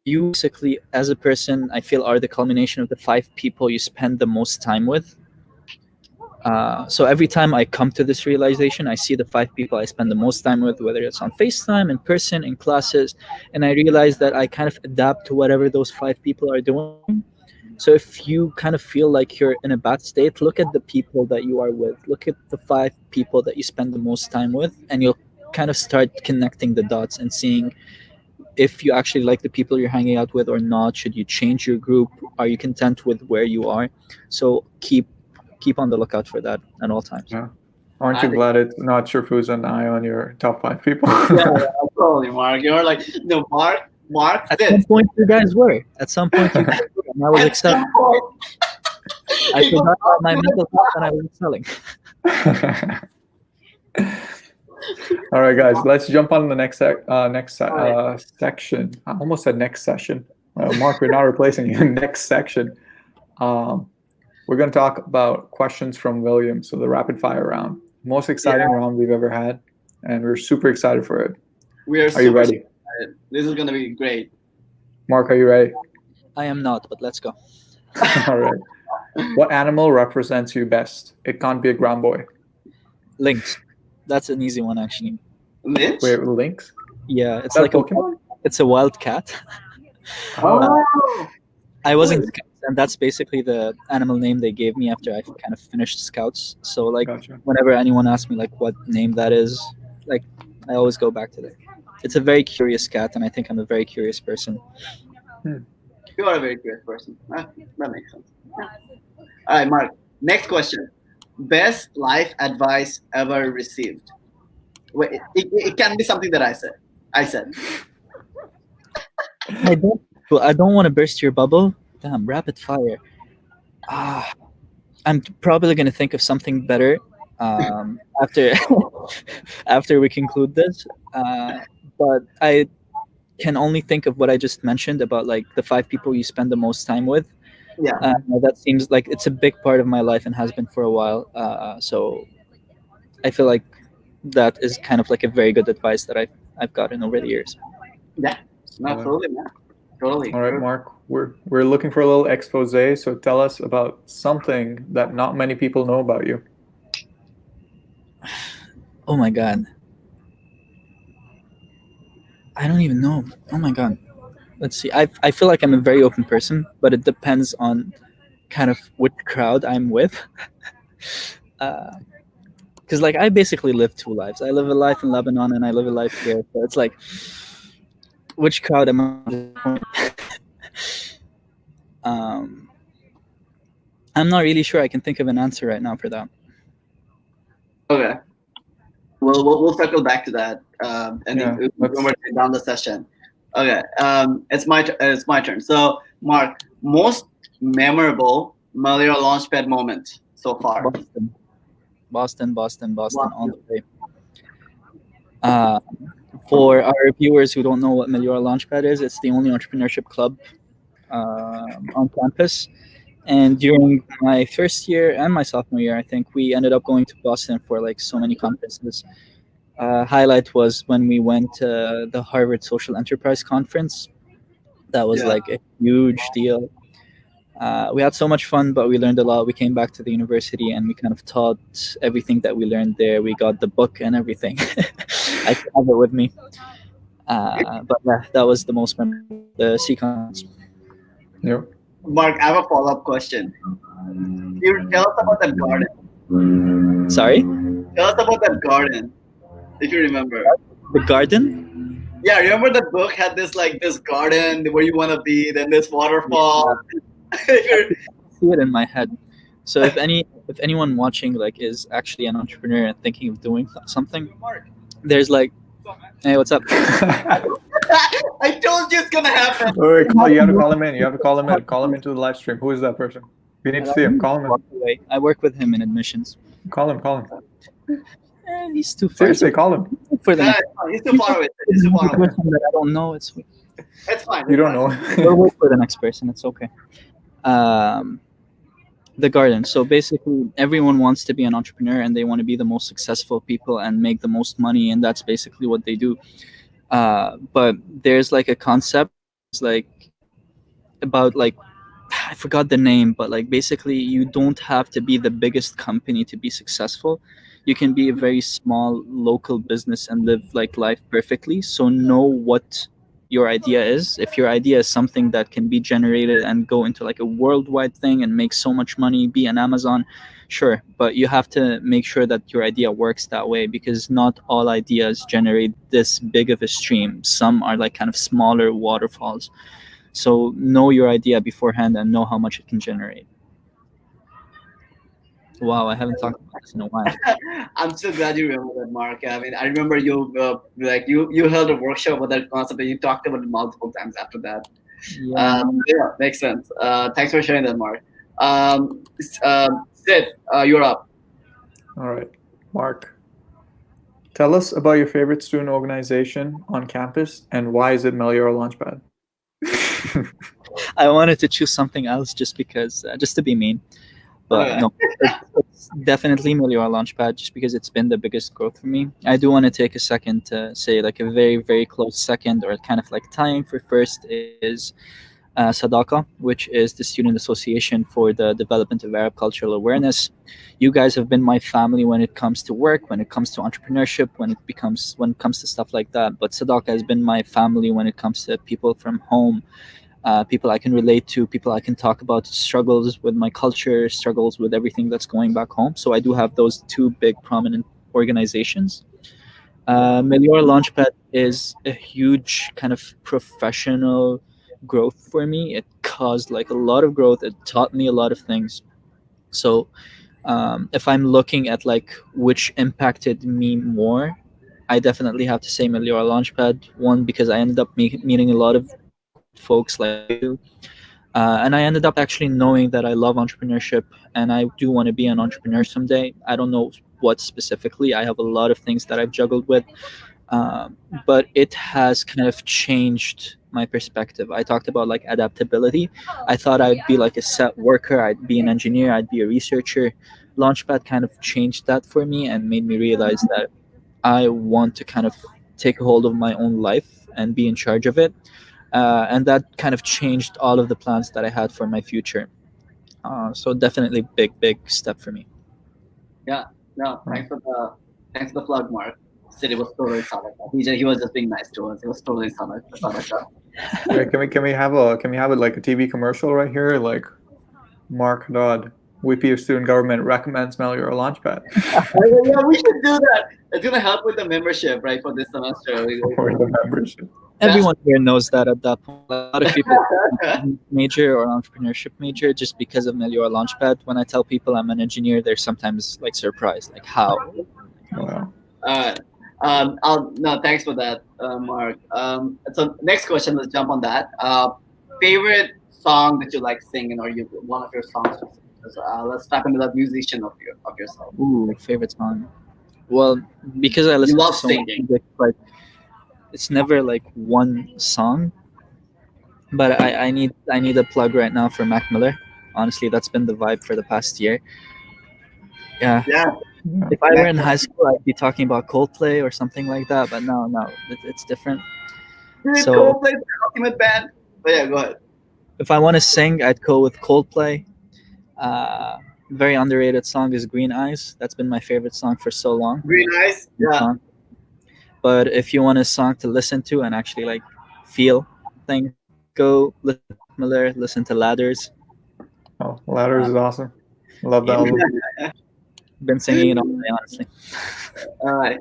You basically, as a person, I feel, are the culmination of the 5 people you spend the most time with. So every time I come to this realization, I see the 5 people I spend the most time with, whether it's on FaceTime, in person, in classes, and I realize that I kind of adapt to whatever those 5 people are doing. So if you kind of feel like you're in a bad state, look at the people that you are with. Look at the 5 people that you spend the most time with, and you'll kind of start connecting the dots and seeing if you actually like the people you're hanging out with or not. Should you change your group? Are you content with where you are? So keep on the lookout for that at all times. Yeah. Aren't you glad it's not Sharfuz and I on your top 5 people? Totally, Marc. You're like, no, Marc. At some point, you guys were. At some point, you guys were, and I was excelling. I forgot about my mental health, and I was excelling. All right, guys, let's jump on the next section. I almost said next session. Marc, we're not replacing you. Next section. We're going to talk about questions from William. So the rapid fire round, most exciting round we've ever had, and we're super excited for it. Are you ready? Excited. This is going to be great. Marc, are you ready? I am not, but let's go. All right. What animal represents you best? It can't be a ground boy. Lynx. That's an easy one, actually. Lynx? Wait, lynx? Yeah, it's like Pokemon? It's a wild cat. I wasn't, and that's basically the animal name they gave me after I kind of finished Scouts. So like, whenever anyone asks me like what name that is, like I always go back to that. It's a very curious cat, and I think I'm a very curious person. You are a very curious person. That makes sense. Yeah. All right, Marc. Next question. Best life advice ever received? Wait, it can be something that I said. I don't want to burst your bubble. Damn, rapid fire. I'm probably going to think of something better after after we conclude this. But I can only think of what I just mentioned about like the 5 people you spend the most time with. Yeah. That seems like it's a big part of my life and has been for a while. So I feel like that is kind of like a very good advice that I've gotten over the years. Yeah, absolutely, man. Totally. All right, Marc, we're looking for a little expose. So tell us about something that not many people know about you. Oh my God. I don't even know. Oh my God. let's see. I feel like I'm a very open person, but it depends on kind of which crowd I'm with. Because like I basically live two lives. I live a life in Lebanon and I live a life here. So it's like, which crowd am I? um, I'm not really sure. I can think of an answer right now for that. Okay. Well, we'll circle back to that, and Yeah, when we're down the session. Okay. It's my turn. So, Marc, most memorable Meliora Launchpad moment so far. Boston, all the way. For our viewers who don't know what Meliora Launchpad is, it's the only entrepreneurship club on campus. And during my first year and my sophomore year, I think we ended up going to Boston for like so many conferences. Highlight was when we went to the Harvard Social Enterprise Conference. That was like a huge deal. We had so much fun, but we learned a lot. We came back to the university and we kind of taught everything that we learned there. We got the book and everything. I still have it with me. But yeah, that was the most memorable. The sequence. Yep. Marc, I have a follow-up question. You tell us about that garden. Sorry? Tell us about that garden, if you remember. The garden? Yeah, remember that book had this garden where you want to be, then this waterfall. I see it in my head. So if anyone watching like is actually an entrepreneur and thinking of doing something, there's like, hey, what's up? I told you it's gonna happen. Wait, you have to call him in. You have to call him in. Call him into the live stream. Who is that person? We need to see him. Call him in. I work with him in admissions. Call him. He's too far. Seriously, call him. For the next, He's too far away. He's too far away. person that I don't know. It's fine. You don't know. we'll wait for the next person. It's okay. The garden. So basically, everyone wants to be an entrepreneur and they want to be the most successful people and make the most money, and that's basically what they do. But there's like a concept, it's like about like I forgot the name, but like basically you don't have to be the biggest company to be successful. You can be a very small local business and live like life perfectly. So know what your idea is. If your idea is something that can be generated and go into like a worldwide thing and make so much money, be an Amazon, sure, but you have to make sure that your idea works that way, because not all ideas generate this big of a stream. Some are like kind of smaller waterfalls. So know your idea beforehand and know how much it can generate. Wow, I haven't talked about this in a while. I'm so glad you remember that, Marc. I mean, I remember you you held a workshop with that concept and you talked about it multiple times after that. Yeah. Yeah, makes sense. Thanks for sharing that, Marc. Sid, you're up. All right, Marc. Tell us about your favorite student organization on campus and why is it Meliora Launchpad? I wanted to choose something else just because, just to be mean. But no, it's definitely Meliora Launchpad, just because it's been the biggest growth for me. I do want to take a second to say like a very, very close second, or kind of like tying for first, is Sadaka, which is the Student Association for the Development of Arab Cultural Awareness. You guys have been my family when it comes to work, when it comes to entrepreneurship, when it comes to stuff like that. But Sadaka has been my family when it comes to people from home. People I can relate to, people I can talk about struggles with my culture, struggles with everything that's going back home. So I do have those two big prominent organizations. Meliora Launchpad is a huge kind of professional growth for me. It caused like a lot of growth. It taught me a lot of things. So if I'm looking at like which impacted me more, I definitely have to say Meliora Launchpad. One, because I ended up meeting a lot of folks like you, and I ended up actually knowing that I love entrepreneurship and I do want to be an entrepreneur someday. I don't know what specifically. I have a lot of things that I've juggled with, but it has kind of changed my perspective. I talked about like adaptability. I thought I'd be like a set worker, I'd be an engineer, I'd be a researcher. Launchpad kind of changed that for me and made me realize that I want to kind of take a hold of my own life and be in charge of it. And that kind of changed all of the plans that I had for my future. So definitely big step for me. Yeah, no, thanks for the plug, Marc. Sid, it was totally solid. He was just being nice to us. It was totally solid. Yeah, can we have like a TV commercial right here, like Marc Dodd, VP of Student Government, recommends Meliora Launchpad. Yeah, we should do that. It's gonna help with the membership, right, for this semester. Or the membership. Everyone here knows that at that point. A lot of people major or entrepreneurship major just because of Meliora Launchpad. When I tell people I'm an engineer, they're sometimes like surprised, like how. Wow. No, thanks for that, Marc. So next question, let's jump on that. Favorite song that you like singing, or one of your songs? Let's tap into that musician of yourself. Ooh, favorite song. Well, because I listen love to so much singing. music, like it's never like one song. But I need a plug right now for Mac Miller. Honestly, that's been the vibe for the past year. Yeah. Yeah. If I were in high school, I'd be talking about Coldplay or something like that. But no, it's different. So- Coldplay, the ultimate band. But yeah, go ahead. If I want to sing, I'd go with Coldplay. Very underrated song is Green Eyes. That's been my favorite song for so long. Green Eyes. Yeah. But if you want a song to listen to and actually like feel things, go listen to Miller, listen to Ladders. Oh, Ladders is awesome. Love that album. Been singing it all day, honestly. All right.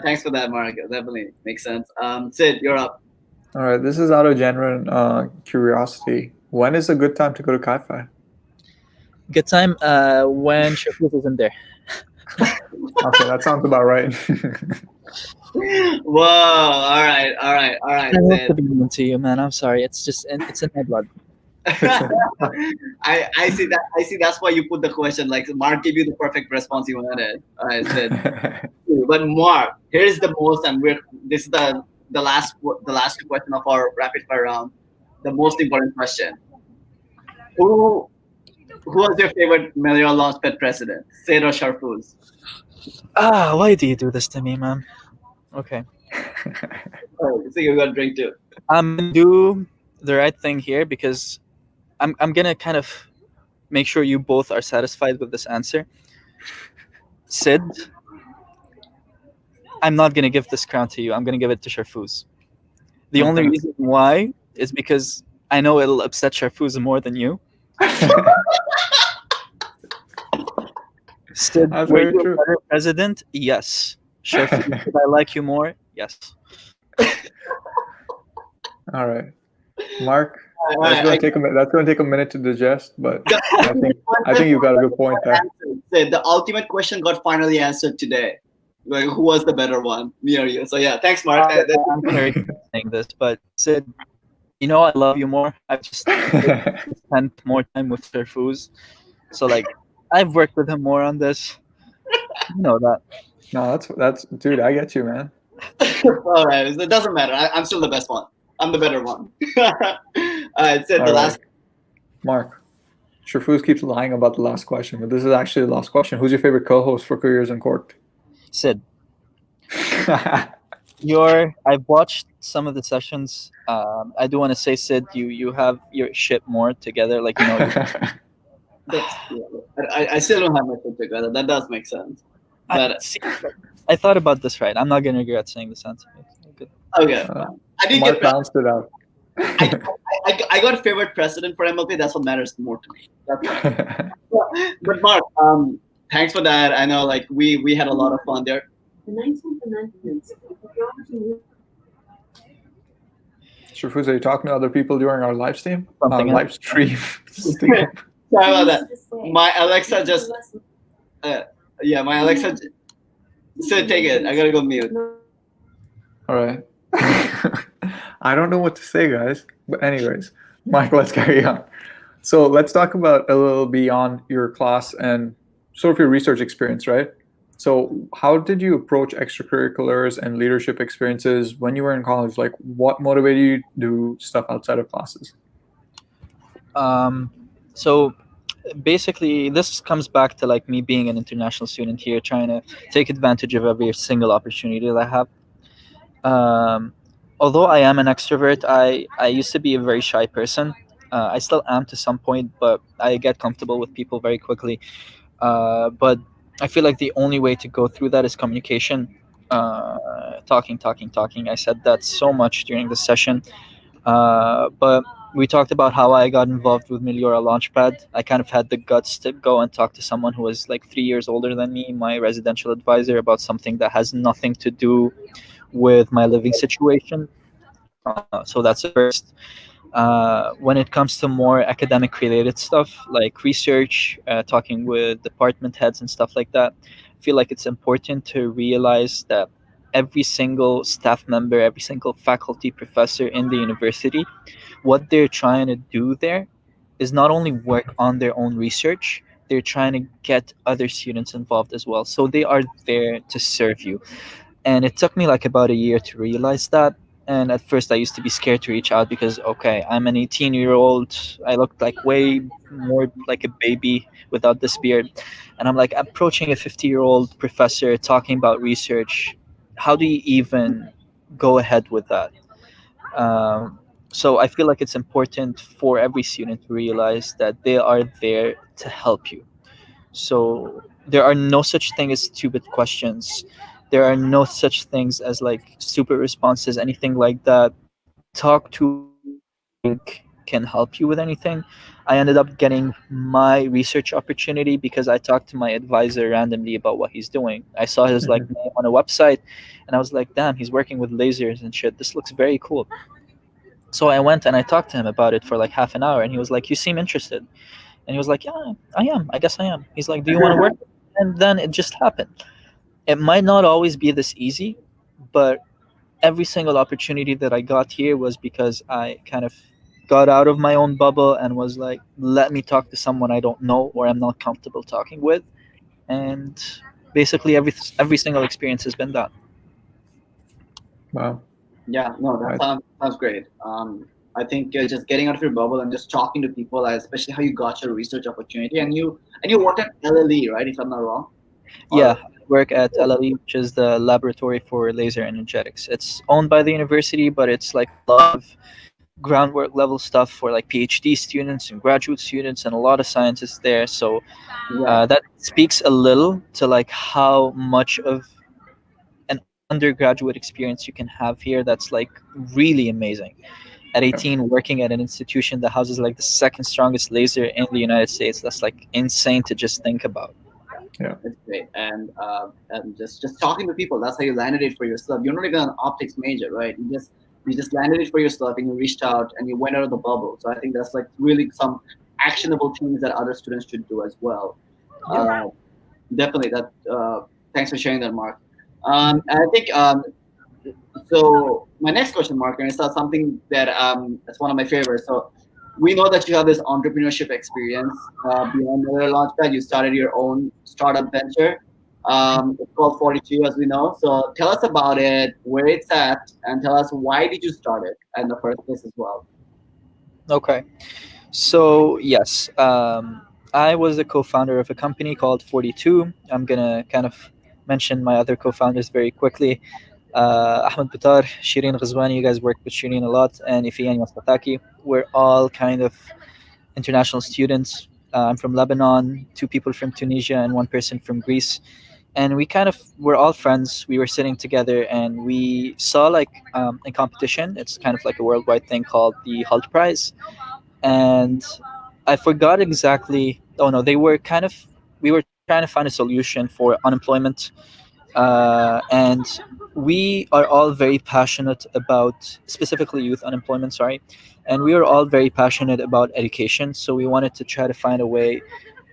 Thanks for that, Marc. It definitely makes sense. Sid, you're up. All right, this is out of genuine curiosity. When is a good time to go to Chi-Fi? Good time when Sharfuz isn't there. Okay, that sounds about right. Whoa! All right. I have to be mean to you, man. I'm sorry. It's in my blood. I see that. I see. That's why you put the question. Like Marc gave you the perfect response you wanted. I said, but Marc, here's the most, and this is the last question of our rapid fire round. The most important question: Who was your favorite Meliora Launchpad president, Sid or Sharfuz? Why do you do this to me, man? Okay. Oh, so you got a drink too. I'm gonna do the right thing here because I'm gonna kind of make sure you both are satisfied with this answer. Sid, I'm not gonna give this crown to you. I'm gonna give it to Sharfuz. The only reason why is because I know it'll upset Sharfuz more than you. Sid, That's were very you true. a better president? Yes. Sharfuz, did I like you more? Yes. All right, Marc. That's going to take a minute to digest, but I think you got a good point there. The ultimate question got finally answered today. Like, who was the better one, me or you? So yeah, thanks, Marc. I'm very saying this, but Sid, you know I love you more. I've just spent more time with Sharfuz, so like I've worked with him more on this. You know that. No, that's dude. I get you, man. All right, it doesn't matter. I'm still the best one. I'm the better one. All right, Sid, the last. Marc, Sharfuz keeps lying about the last question, but this is actually the last question. Who's your favorite co-host for Careers Uncorked? Sid. I've watched some of the sessions. I do want to say, Sid, you have your shit more together. Like, you know. I still don't have my shit together. That does make sense. But I thought about this right. I'm not gonna regret saying this answer. Good. Okay. I did Marc get balanced it out. I got a favorite president for MLP. That's what matters more to me. But Marc, thanks for that. I know, like we had a lot of fun there. The 19th Amendment. Sharfuz, are you talking to other people during our live stream? Live stream. Sorry about that. My Alexa just. My Alexa. So take it. I gotta go mute. All right. I don't know what to say, guys. But anyways, Marc, let's carry on. So let's talk about a little beyond your class and sort of your research experience, right? So how did you approach extracurriculars and leadership experiences when you were in college? Like, what motivated you to do stuff outside of classes? So basically, this comes back to like me being an international student here, trying to take advantage of every single opportunity that I have. Although I am an extrovert, I used to be a very shy person. I still am to some point, but I get comfortable with people very quickly. But I feel like the only way to go through that is communication. Talking. I said that so much during the session. But we talked about how I got involved with Meliora Launchpad. I kind of had the guts to go and talk to someone who was like 3 years older than me, my residential advisor, about something that has nothing to do with my living situation. So that's the first. When it comes to more academic related stuff like research, talking with department heads and stuff like that, I feel like it's important to realize that every single staff member, every single faculty professor in the university, what they're trying to do there is not only work on their own research, they're trying to get other students involved as well. So they are there to serve you. And it took me like about a year to realize that. And at first I used to be scared to reach out because okay, I'm an 18-year-old, I looked like way more like a baby without this beard, and I'm like approaching a 50-year-old professor talking about research. How do you even go ahead with that? So I feel like it's important for every student to realize that they are there to help you. So there are no such thing as stupid questions. There are no such things as like stupid responses, anything like that. Talk to whoever you think can help you with anything. I ended up getting my research opportunity because I talked to my advisor randomly about what he's doing. I saw his like name on a website, and I was like, damn, he's working with lasers and shit. This looks very cool. So I went and I talked to him about it for like half an hour, and he was like, "You seem interested." And he was like, "Yeah, I am. I guess I am." He's like, "Do you want to work?" And then it just happened. It might not always be this easy, but every single opportunity that I got here was because I kind of got out of my own bubble and was like, "Let me talk to someone I don't know or I'm not comfortable talking with." And basically, every single experience has been that. Wow. Yeah, no, that Right. sounds great. I think just getting out of your bubble and just talking to people, especially how you got your research opportunity, and you worked at LLE, right? If I'm not wrong. Yeah, Or I work at LLE, which is the Laboratory for Laser Energetics. It's owned by the university, but it's like a lot of groundwork level stuff for like PhD students and graduate students and a lot of scientists there. So yeah, that speaks a little to like how much of an undergraduate experience you can have here. That's like really amazing. At 18, working at an institution that houses like the second strongest laser in the United States. That's like insane to just think about. Yeah. it's great. And just talking to people, that's how you landed it for yourself. You're not even an optics major, right? You just landed it for yourself, and you reached out and you went out of the bubble. So I think that's like really some actionable things that other students should do as well. Yeah. Uh, Definitely. That. Thanks for sharing that, Mark. And I think so. My next question, Mark, and it's not something that's one of my favorites. So we know that you have this entrepreneurship experience beyond Meliora Launchpad. You started your own startup venture. It's called Fourty-Two, as we know. So tell us about it, where it's at, and tell us why did you start it in the first place as well. Okay. So, yes, I was the co founder of a company called 42. I'm going to kind of mention my other co founders very quickly. Ahmed Bitar, Shireen Ghazwani, you guys worked with Shireen a lot, and Ifian Yastataki. We're all kind of international students. I'm from Lebanon, two people from Tunisia, and one person from Greece. And we kind of were all friends. We were sitting together and we saw like a competition. It's kind of like a worldwide thing called the Hult Prize. And I forgot exactly. Oh no, they were kind of. We were trying to find a solution for unemployment, and we are all very passionate about specifically youth unemployment. Sorry, and we are all very passionate about education. So we wanted to try to find a way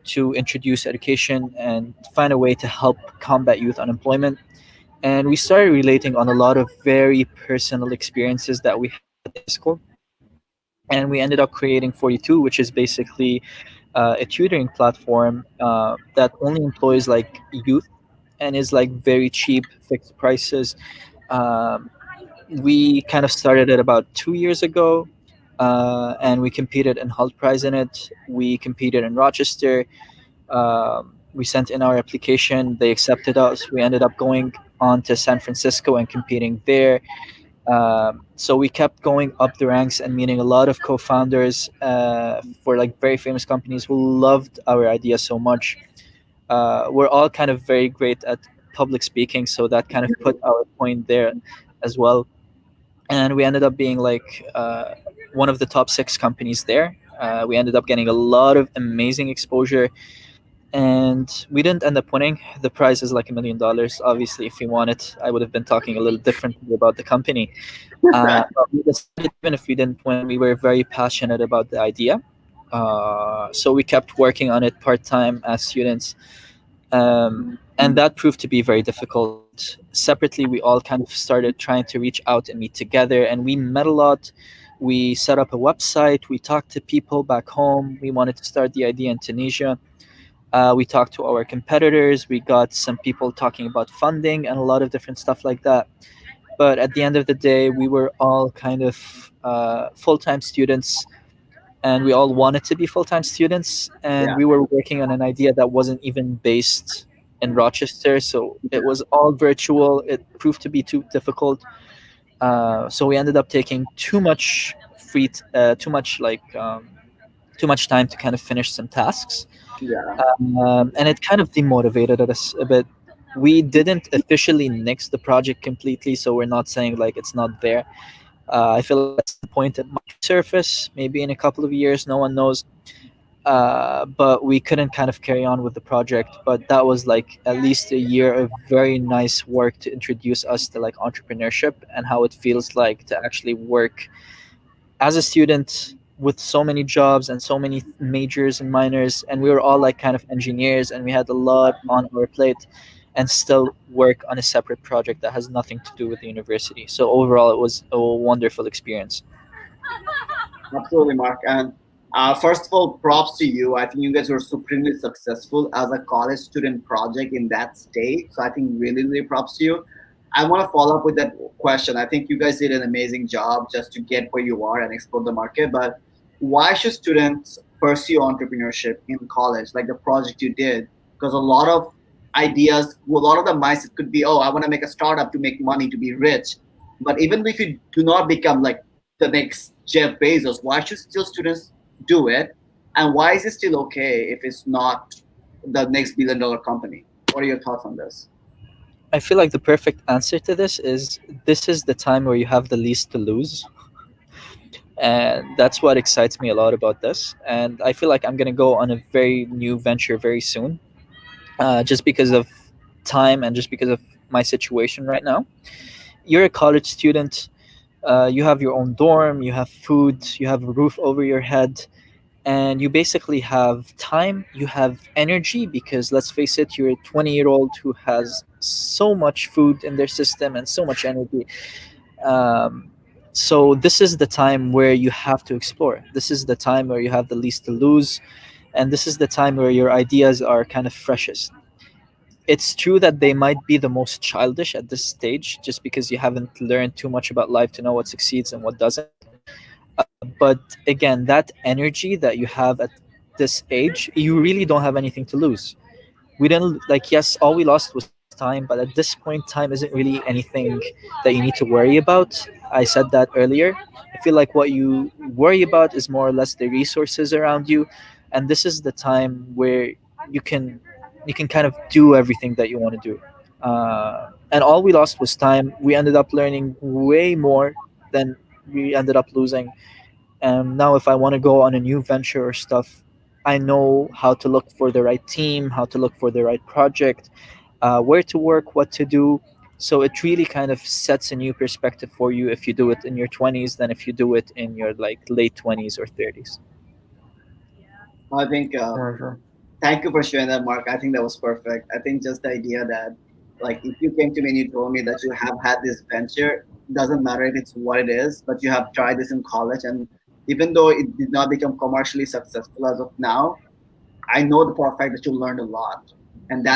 to introduce education and find a way to help combat youth unemployment. And we started relating on a lot of very personal experiences that we had in school, and we ended up creating 42, which is basically a tutoring platform that only employs like youth and is like very cheap, fixed prices. Um, we kind of started it about 2 years ago, and we competed in Hult Prize in it. We competed in Rochester. We sent in our application. They accepted us. We ended up going on to San Francisco and competing there. So we kept going up the ranks and meeting a lot of co-founders for like very famous companies who loved our idea so much. we're all kind of very great at public speaking, so that kind of put our point there as well. And we ended up being like one of the top 6 companies there. We ended up getting a lot of amazing exposure, and we didn't end up winning. The prize is like $1 million. Obviously, if we won it, I would have been talking a little differently about the company. But we decided, even if we didn't win, we were very passionate about the idea. So we kept working on it part time as students, and that proved to be very difficult. Separately, we all kind of started trying to reach out and meet together, and we met a lot. We set up a website. We talked to people back home. We wanted to start the idea in Tunisia. We talked to our competitors. We got some people talking about funding and a lot of different stuff like that. But at the end of the day, we were all kind of full-time students, and we all wanted to be full-time students, and Yeah. we were working on an idea that wasn't even based in Rochester, so it was all virtual. It proved to be too difficult, so we ended up taking too much too much time to kind of finish some tasks, Yeah. and it kind of demotivated us a bit. We didn't officially nix the project completely, so we're not saying like it's not there. I feel like at some point it might surface, maybe in a couple of years, no one knows. But we couldn't kind of carry on with the project. But that was like at least a year of very nice work to introduce us to like entrepreneurship and how it feels like to actually work as a student with so many jobs and so many majors and minors. And we were all like kind of engineers, and we had a lot on our plate, and still work on a separate project that has nothing to do with the university. So overall, it was a wonderful experience. Absolutely, Mark. And first of all, props to you. I think you guys were supremely successful as a college student project in that state. So I think really, really props to you. I want to follow up with that question. I think you guys did an amazing job just to get where you are and explore the market. But why should students pursue entrepreneurship in college, like the project you did? Because a lot of ideas, a lot of the mindset could be, oh, I want to make a startup to make money, to be rich. But even if you do not become like the next Jeff Bezos, why should still students do it? And why is it still okay if it's not the next $1 billion company? What are your thoughts on this? I feel like the perfect answer to this is the time where you have the least to lose. And that's what excites me a lot about this. And I feel like I'm going to go on a very new venture very soon, just because of time and just because of my situation right now. You're a college student, you have your own dorm, you have food, you have a roof over your head, and you basically have time, you have energy, because let's face it, you're a 20-year-old who has so much food in their system and so much energy. Um, so this is the time where you have to explore. This is the time where you have the least to lose, and this is the time where your ideas are kind of freshest. It's true that they might be the most childish at this stage, just because you haven't learned too much about life to know what succeeds and what doesn't. But again, that energy that you have at this age, you really don't have anything to lose. We didn't, like, yes, all we lost was time, but at this point, time isn't really anything that you need to worry about. I said that earlier. I feel like what you worry about is more or less the resources around you, and this is the time where you can you can kind of do everything that you want to do. And all we lost was time. We ended up learning way more than we ended up losing. And now, if I want to go on a new venture or stuff, I know how to look for the right team, how to look for the right project, where to work, what to do. So it really kind of sets a new perspective for you if you do it in your 20s than if you do it in your like late 20s or 30s. I think For sure. thank you for sharing that, Mark. I think that was perfect. I think just the idea that, like, if you came to me and you told me that you have had this venture, doesn't matter if it's what it is, but you have tried this in college, and even though it did not become commercially successful as of now, I know for a fact that you learned a lot, and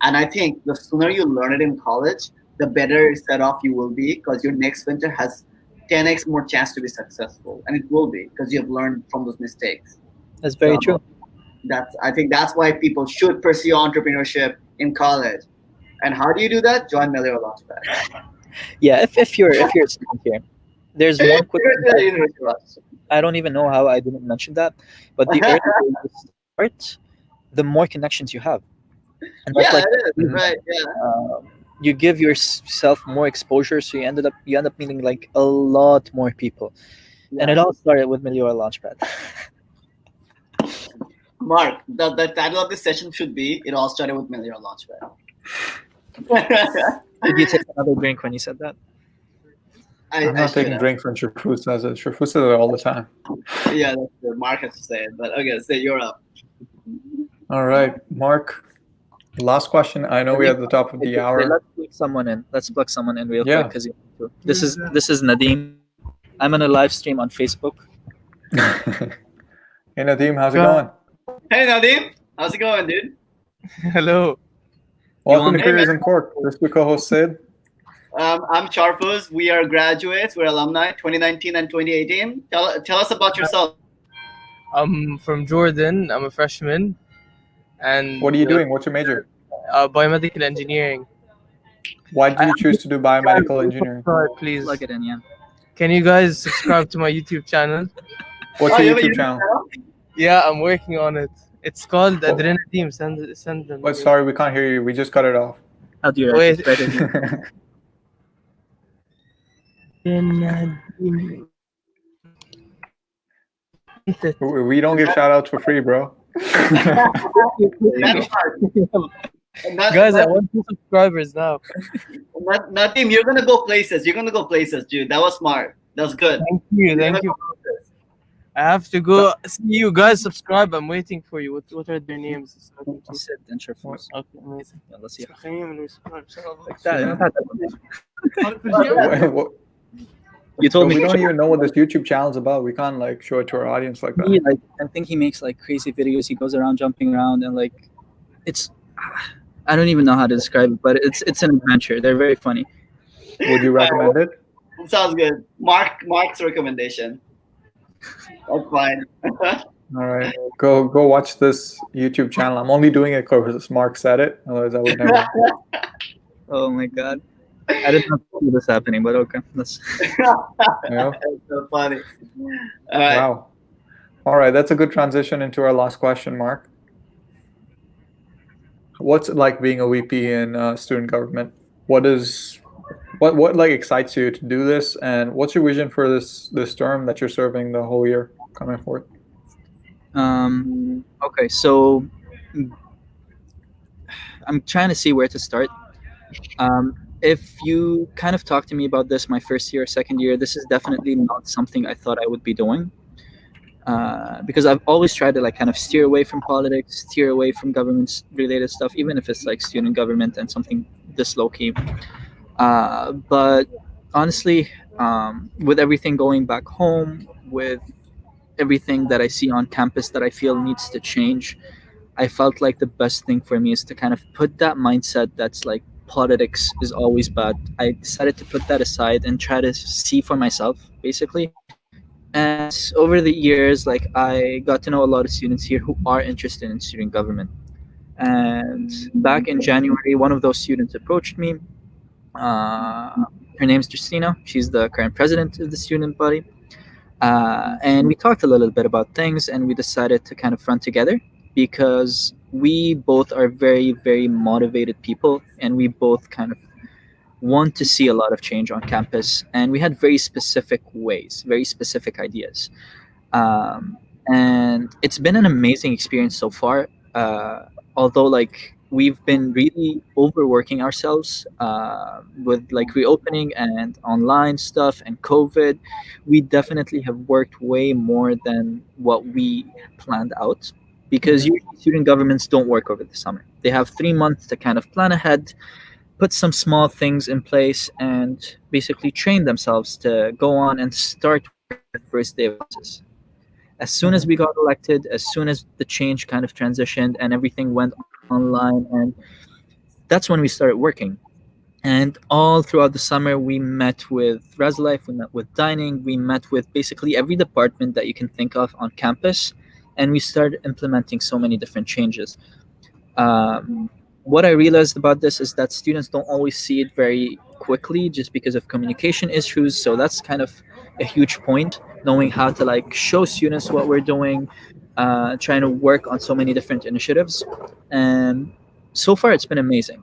and I think the sooner you learn it in college, the better set off you will be, because your next venture has 10x more chance to be successful, and it will be because you have learned from those mistakes. That's very So true. I think that's why people should pursue entrepreneurship in college. And how do you do that? Join Meliora Launchpad. Yeah, if you're a student here, there's one quick thing that University of Rochester. I don't even know how I didn't mention that, but the earlier you start, the more connections you have. And that's Yeah, like it is. Right. Yeah. you give yourself more exposure, so you end up meeting like a lot more people. And it all started with Meliora Launchpad. Mark, the title of this session should be "It All Started with Meliora Launchpad." Did you take another drink when you said that? I'm not taking a drink from Sharfuz says it. Sharfuz says it all the time. Yeah, that's good. Mark has to say it, but okay, say you're up. All right, Marc. Last question. I know we're at the top of the hour. Let's plug someone in. Let's plug someone in real Yeah. quick because this is Nadeem. I'm on a live stream on Facebook. Hey Nadeem, how's it going? Hey Nadeem, how's it going, dude? Hello. Welcome to Careers Uncorked. This is your co-host Sid. I'm Sharfuz. We are graduates. We're alumni, 2019 and 2018. Tell us about yourself. I'm from Jordan. I'm a freshman. And what are you doing? What's your major? Biomedical engineering. Why did you choose to do biomedical engineering? Please. Plug it in, yeah. Can you guys subscribe to my YouTube channel? What's your YouTube channel? Yeah, I'm working on it. It's called Adrenaline. Send them. Wait, sorry, we can't hear you. We just cut it off. How do you Wait. We don't give shout outs for free, bro. Guys, I want 2 subscribers now. Nadeem, you're gonna go places. You're gonna go places, dude. That was smart. That was good. Thank you. I have to go see you guys. Subscribe. I'm waiting for you. What are their names? Sid and Sharfuz. Okay, amazing. Yeah, let's see. Like that. You told me we don't even know what this YouTube channel is about. We can't like show it to our audience like that. I think he makes like crazy videos. He goes around jumping around and like it's I don't even know how to describe it, but it's an adventure. They're very funny. Would you recommend it? Sounds good. Mark's recommendation. That's fine. All right, go watch this YouTube channel. I'm only doing it because Marc said it. Otherwise, I would never. Oh my god, I didn't know see this happening, but okay, let's. Yeah. That's so funny. All right. Wow. All right, that's a good transition into our last question, Marc. What's it like being a VP in student government? What like excites you to do this, and what's your vision for this term that you're serving the whole year coming forth? Okay, so I'm trying to see where to start. If you kind of talk to me about this my first year, second year, this is definitely not something I thought I would be doing. Because I've always tried to like kind of steer away from politics, steer away from government-related stuff, even if it's like student government and something this low-key. But honestly, with everything going back home, with everything that I see on campus that I feel needs to change, I felt like the best thing for me is to kind of put that mindset that's like politics is always bad. I decided to put that aside and try to see for myself, basically. And over the years, like I got to know a lot of students here who are interested in student government. And back in January, one of those students approached me. Her name's Justina. She's the current president of the student body. And we talked a little bit about things, and we decided to kind of run together because we both are very, very motivated people, and we both kind of want to see a lot of change on campus. And we had very specific ways, very specific ideas. And it's been an amazing experience so far. Although, like, we've been really overworking ourselves with like reopening and online stuff and COVID. We definitely have worked way more than what we planned out, because usually student governments don't work over the summer. They have 3 months to kind of plan ahead, put some small things in place, and basically train themselves to go on and start the first day of classes. As soon as we got elected, as soon as the change kind of transitioned and everything went online, and that's when we started working. And all throughout the summer, we met with ResLife, we met with Dining, we met with basically every department that you can think of on campus, and we started implementing so many different changes. What I realized about this is that students don't always see it very quickly just because of communication issues. So that's kind of a huge point, knowing how to like show students what we're doing, trying to work on so many different initiatives. And so far it's been amazing.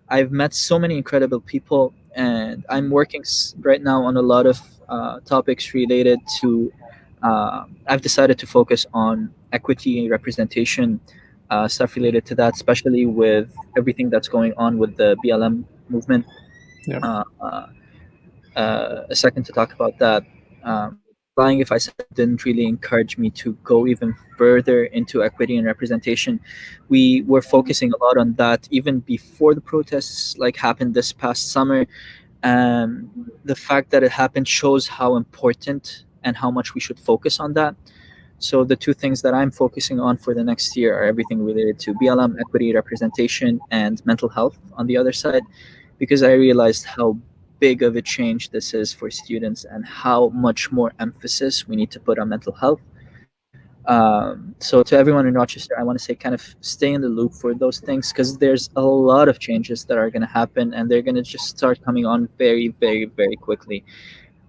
I've met so many incredible people, and I'm working right now on a lot of topics related to. I've decided to focus on equity representation, stuff related to that, especially with everything that's going on with the BLM movement. Yeah. A second to talk about that. Lying if I said it didn't really encourage me to go even further into equity and representation. We were focusing a lot on that even before the protests like happened this past summer. The fact that it happened shows how important and how much we should focus on that. So the two things that I'm focusing on for the next year are everything related to BLM, equity, representation, and mental health on the other side, because I realized how big of a change this is for students and how much more emphasis we need to put on mental health. So to everyone in Rochester, I want to say kind of stay in the loop for those things, because there's a lot of changes that are going to happen, and they're going to just start coming on very, very, very quickly.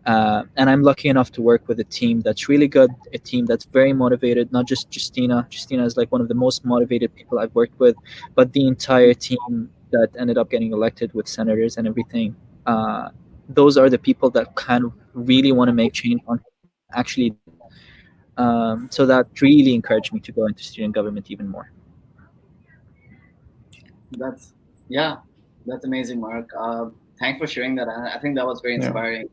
And I'm lucky enough to work with a team that's really good, a team that's very motivated, not just Justina. Justina is like one of the most motivated people I've worked with, but the entire team that ended up getting elected with senators and everything. Those are the people that kind of really want to make change on actually. So that really encouraged me to go into student government even more. That's amazing, Marc. Thanks for sharing that. I think that was very inspiring.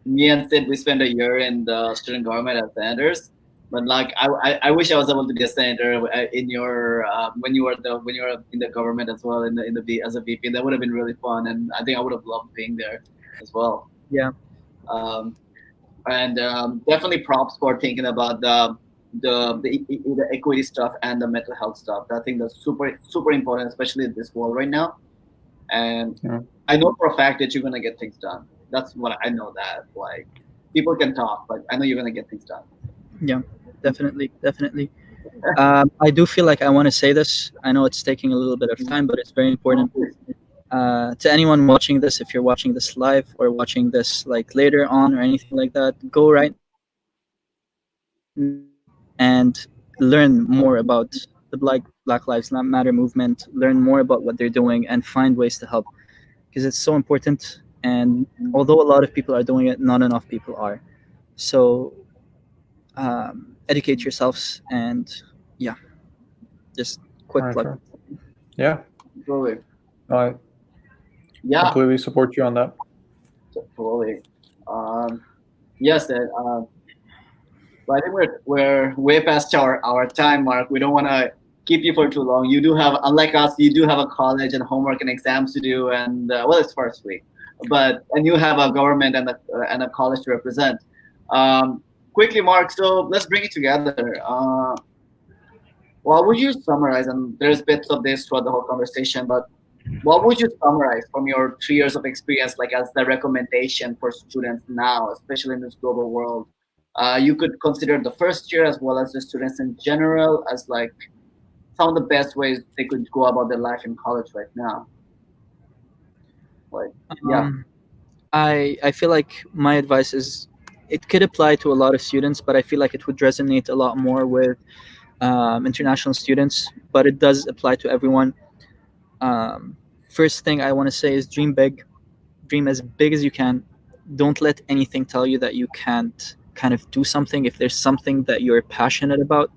Me and Sid, we spent a year in the student government as senators, but like I wish I was able to be a senator in your when you were in the government as well in the as a VP. That would have been really fun, and I think I would have loved being there as well. Yeah. And definitely props for thinking about the equity stuff and the mental health stuff. I think that's super important, especially in this world right now. And I know for a fact that you're gonna get things done. That's what I know. That like people can talk, but I know you're gonna get things done. Yeah, definitely. I do feel like I want to say this. I know it's taking a little bit of time, but it's very important. To anyone watching this, if you're watching this live or watching this like later on or anything like that, go right and learn more about the Black Lives Matter movement, learn more about what they're doing, and find ways to help, because it's so important. And although a lot of people are doing it, not enough people are. So educate yourselves, and just quick plug. Yeah. Totally. I completely support you on that. Totally. Yes. But I think we're way past our time, Marc. We don't want to keep you for too long. You do have, unlike us, you do have a college and homework and exams to do, and well, it's first week, and you have a government and a college to represent. Quickly, Marc. So let's bring it together. What would you summarize? And there's bits of this throughout the whole conversation, but what would you summarize from your 3 years of experience, like as the recommendation for students now, especially in this global world? You could consider the first year as well as the students in general as like some of the best ways they could go about their life in college right now. Like, I feel like my advice is it could apply to a lot of students, but I feel like it would resonate a lot more with international students, but it does apply to everyone. First thing I want to say is dream big, dream as big as you can. Don't let anything tell you that you can't kind of do something. If there's something that you're passionate about,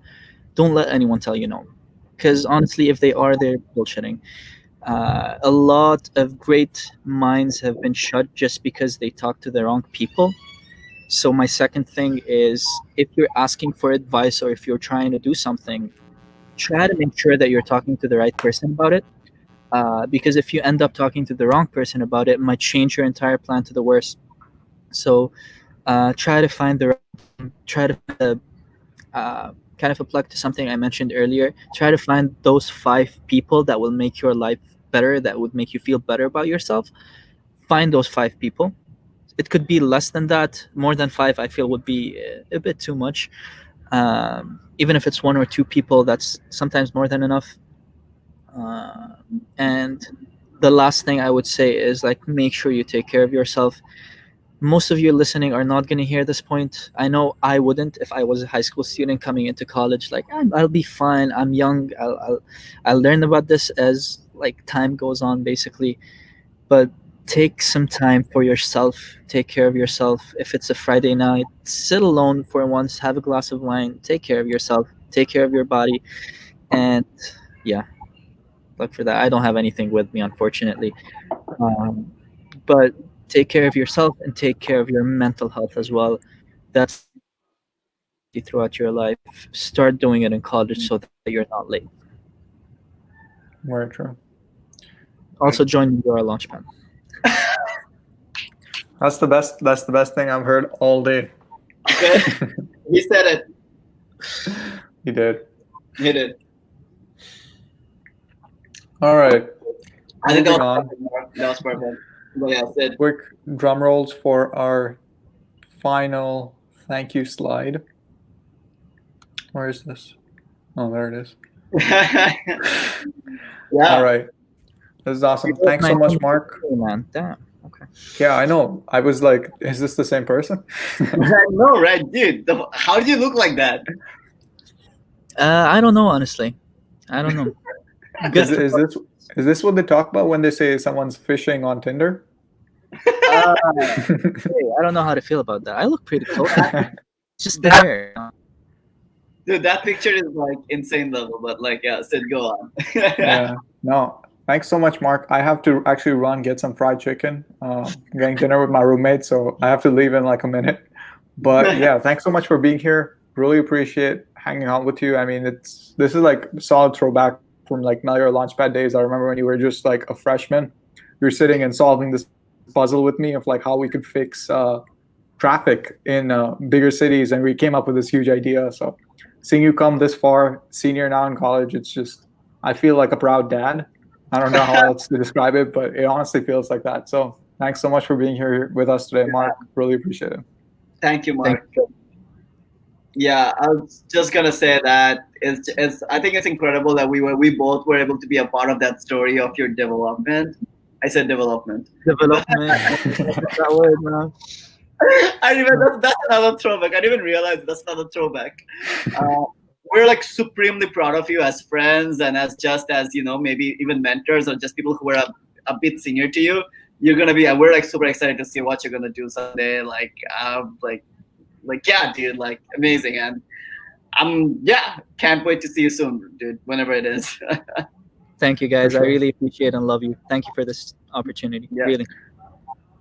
don't let anyone tell you no, because honestly, if they are, they're bullshitting. A lot of great minds have been shut just because they talk to the wrong people. So my second thing is, if you're asking for advice or if you're trying to do something, try to make sure that you're talking to the right person about it. Because if you end up talking to the wrong person about it might change your entire plan to the worst. So try to find kind of a plug to something I mentioned earlier. Try to find those 5 people that will make your life better, that would make you feel better about yourself. Find those 5 people. It could be less than that. More than 5 I feel would be a bit too much. Even if it's 1 or 2 people, that's sometimes more than enough. And the last thing I would say is like, make sure you take care of yourself. Most of you listening are not going to hear this point. I know I wouldn't if I was a high school student coming into college. Like, I'll be fine. I'm young. I'll learn about this as like time goes on basically. But take some time for yourself. Take care of yourself. If it's a Friday night, sit alone for once, have a glass of wine, take care of yourself, take care of your body. And yeah, look for that. I don't have anything with me, unfortunately. But take care of yourself and take care of your mental health as well. That's throughout your life. Start doing it in college so that you're not late. Very true. Also join Meliora Launchpad. That's the best. That's the best thing I've heard all day. Okay. He said it. You did. He did. All right. I think Moving that on. was perfect. But yeah, Sid. Quick drum rolls for our final thank you slide. Where is this? Oh, there it is. Yeah. All right. This is awesome. Thanks so much, Marc. Oh, man, damn. Okay. Yeah, I know. I was like, is this the same person? I know, right, dude? How do you look like that? I don't know, honestly. I don't know. Is this what they talk about when they say someone's fishing on Tinder? Hey, I don't know how to feel about that. I look pretty close. Just the hair. Dude, that picture is like insane level, but like, yeah, Sid, go on. Yeah. No. Thanks so much, Marc. I have to actually run get some fried chicken. I'm getting dinner with my roommate, so I have to leave in like a minute. But yeah, thanks so much for being here. Really appreciate hanging out with you. I mean, this is like a solid throwback from like Meliora Launchpad days. I remember when you were just like a freshman. You were sitting and solving this puzzle with me of like how we could fix traffic in bigger cities, and we came up with this huge idea. So seeing you come this far, senior now in college, it's just, I feel like a proud dad. I don't know how else to describe it, but it honestly feels like that. So thanks so much for being here with us today, Marc. Really appreciate it. Thank you, Marc. Yeah, I was just gonna say that I think it's incredible that we both were able to be a part of that story of your development. I said development. Development. That word, man. I remember that's another throwback. I didn't even realize that's another throwback. We're like supremely proud of you as friends and as maybe even mentors or just people who are a bit senior to you. You're gonna be. We're like super excited to see what you're gonna do someday. Yeah, dude, like amazing, and can't wait to see you soon, dude. Whenever it is. Thank you, guys. For sure. I really appreciate and love you. Thank you for this opportunity. Yeah. Really.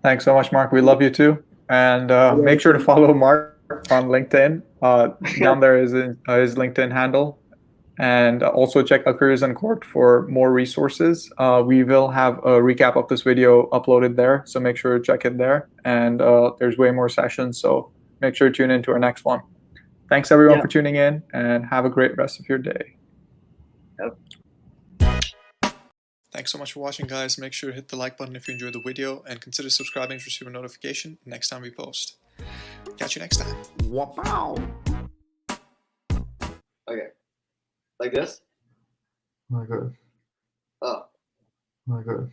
Thanks so much, Marc. We love you too. And make sure to follow Marc on LinkedIn. Down there is his LinkedIn handle. And also check out Careers Uncorked for more resources. We will have a recap of this video uploaded there, so make sure to check it there. And there's way more sessions, so make sure to tune into our next one. Thanks everyone for tuning in, and have a great rest of your day. Yep. Thanks so much for watching, guys. Make sure to hit the like button if you enjoyed the video, and consider subscribing to receive a notification next time we post. Catch you next time. Wow. Okay. Like this? Oh my god. Oh. Oh my god.